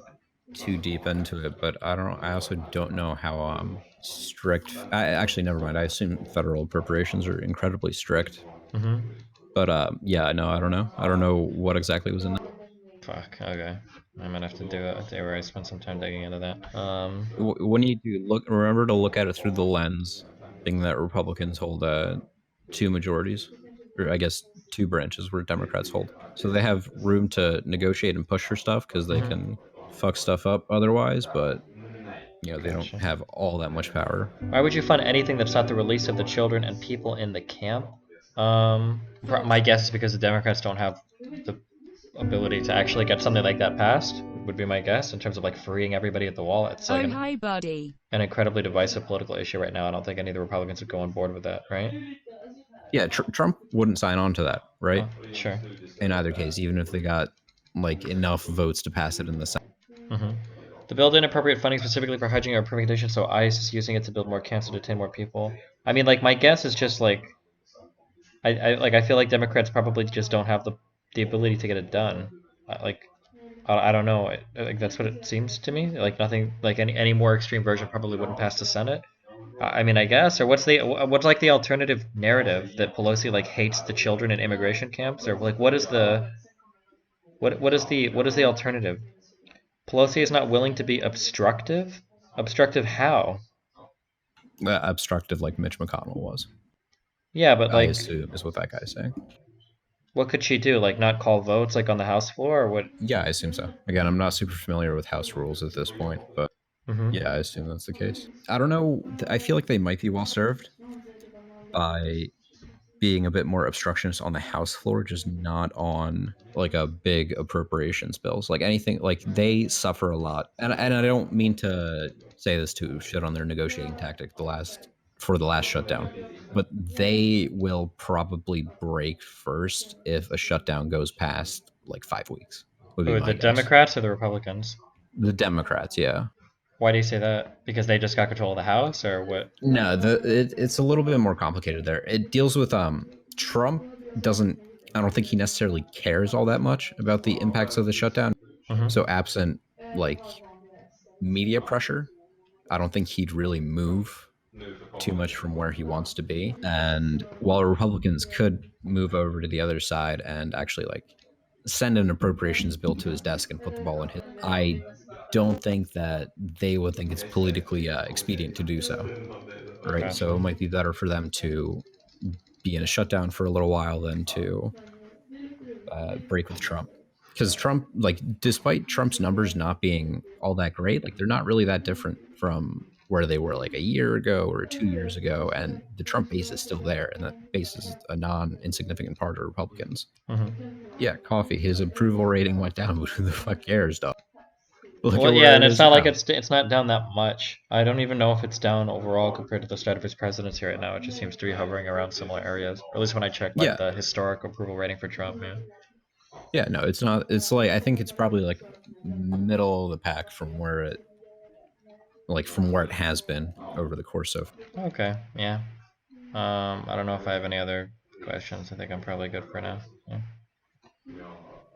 L: too deep into it, but I also don't know how strict. Actually, never mind. I assume federal appropriations are incredibly strict.
A: Mm-hmm.
L: But yeah, no, I don't know. I don't know what exactly was in there.
A: Fuck. Okay. I might have to do a day where I spend some time digging into that.
L: When you do remember to look at it through the lens, being that Republicans hold two majorities, or I guess two branches where Democrats hold. So they have room to negotiate and push for stuff because they can fuck stuff up otherwise, but they don't have all that much power.
A: Why would you fund anything that's not the release of the children and people in the camp? My guess is because the Democrats don't have the ability to actually get something like that passed, would be my guess, in terms of like freeing everybody at the wall. It's like
C: hi, buddy.
A: An incredibly divisive political issue right now. I don't think any of the Republicans would go on board with that, right?
L: Yeah, Trump wouldn't sign on to that, right?
A: Oh, sure.
L: In either case, even if they got like enough votes to pass it in the Senate.
A: Mm-hmm. The bill didn't appropriate funding specifically for hygiene or permit conditions, so ICE is using it to build more camps to detain more people. I mean, like, my guess is just like, I feel like Democrats probably just don't have the ability to get it done. I don't know. Like, that's what it seems to me. Like, nothing, like any more extreme version probably wouldn't pass the Senate. I mean, I guess, or what's like the alternative narrative, that Pelosi like hates the children in immigration camps, or like what is the alternative? Pelosi is not willing to be obstructive. Obstructive how?
L: Obstructive like Mitch McConnell was.
A: Yeah, but like,
L: I assume is what that guy's saying.
A: What could she do? Like not call votes like on the House floor, or what?
L: Yeah, I assume so. Again, I'm not super familiar with House rules at this point, but yeah, I assume that's the case. I don't know. I feel like they might be well served by being a bit more obstructionist on the House floor, just not on like a big appropriations bills. Like anything, like they suffer a lot, and I don't mean to say this to shit on their negotiating tactic for the last shutdown, but they will probably break first if a shutdown goes past like 5 weeks.
A: Who, the Democrats or the Republicans?
L: The Democrats, yeah.
A: Why do you say that? Because they just got control of the House, or what?
L: No, it's a little bit more complicated there. It deals with Trump doesn't. I don't think he necessarily cares all that much about the impacts of the shutdown. So absent like media pressure, I don't think he'd really move too much from where he wants to be. And while Republicans could move over to the other side and actually like send an appropriations bill to his desk and put the ball in his, I don't think that they would think it's politically expedient to do so, right? Okay. So it might be better for them to be in a shutdown for a little while than to break with Trump. Because Trump, like, despite Trump's numbers not being all that great, like, they're not really that different from where they were like a year ago or 2 years ago, and the Trump base is still there, and that base is a non-insignificant part of Republicans. Yeah, coffee. His approval rating went down. Who the fuck cares, dog?
A: Well, yeah, and it's not like it's not down that much. I don't even know if it's down overall compared to the start of his presidency right now. It just seems to be hovering around similar areas, or at least when I check like the historic approval rating for Trump.
L: Yeah, no, it's not. It's like I think it's probably like middle of the pack from where it like from where it has been over the course of.
A: Okay, yeah. I don't know if I have any other questions. I think I'm probably good for now. Yeah.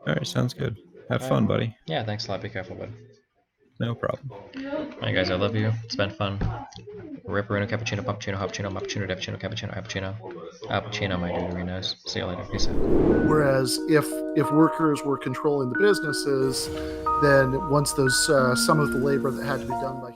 L: All right, sounds good. Have
A: All
L: fun,
A: right.
L: buddy.
A: Yeah, thanks a lot. Be careful, bud.
L: No problem.
A: All right, guys, I love you. It's been fun. Ripperino, cappuccino, puppuccino, hoppuccino, muppuccino, depuccino, cappuccino, appuccino. Appuccino, my duderinos. See you later. Peace out.
M: Whereas if workers were controlling the businesses, then once those some of the labor that had to be done by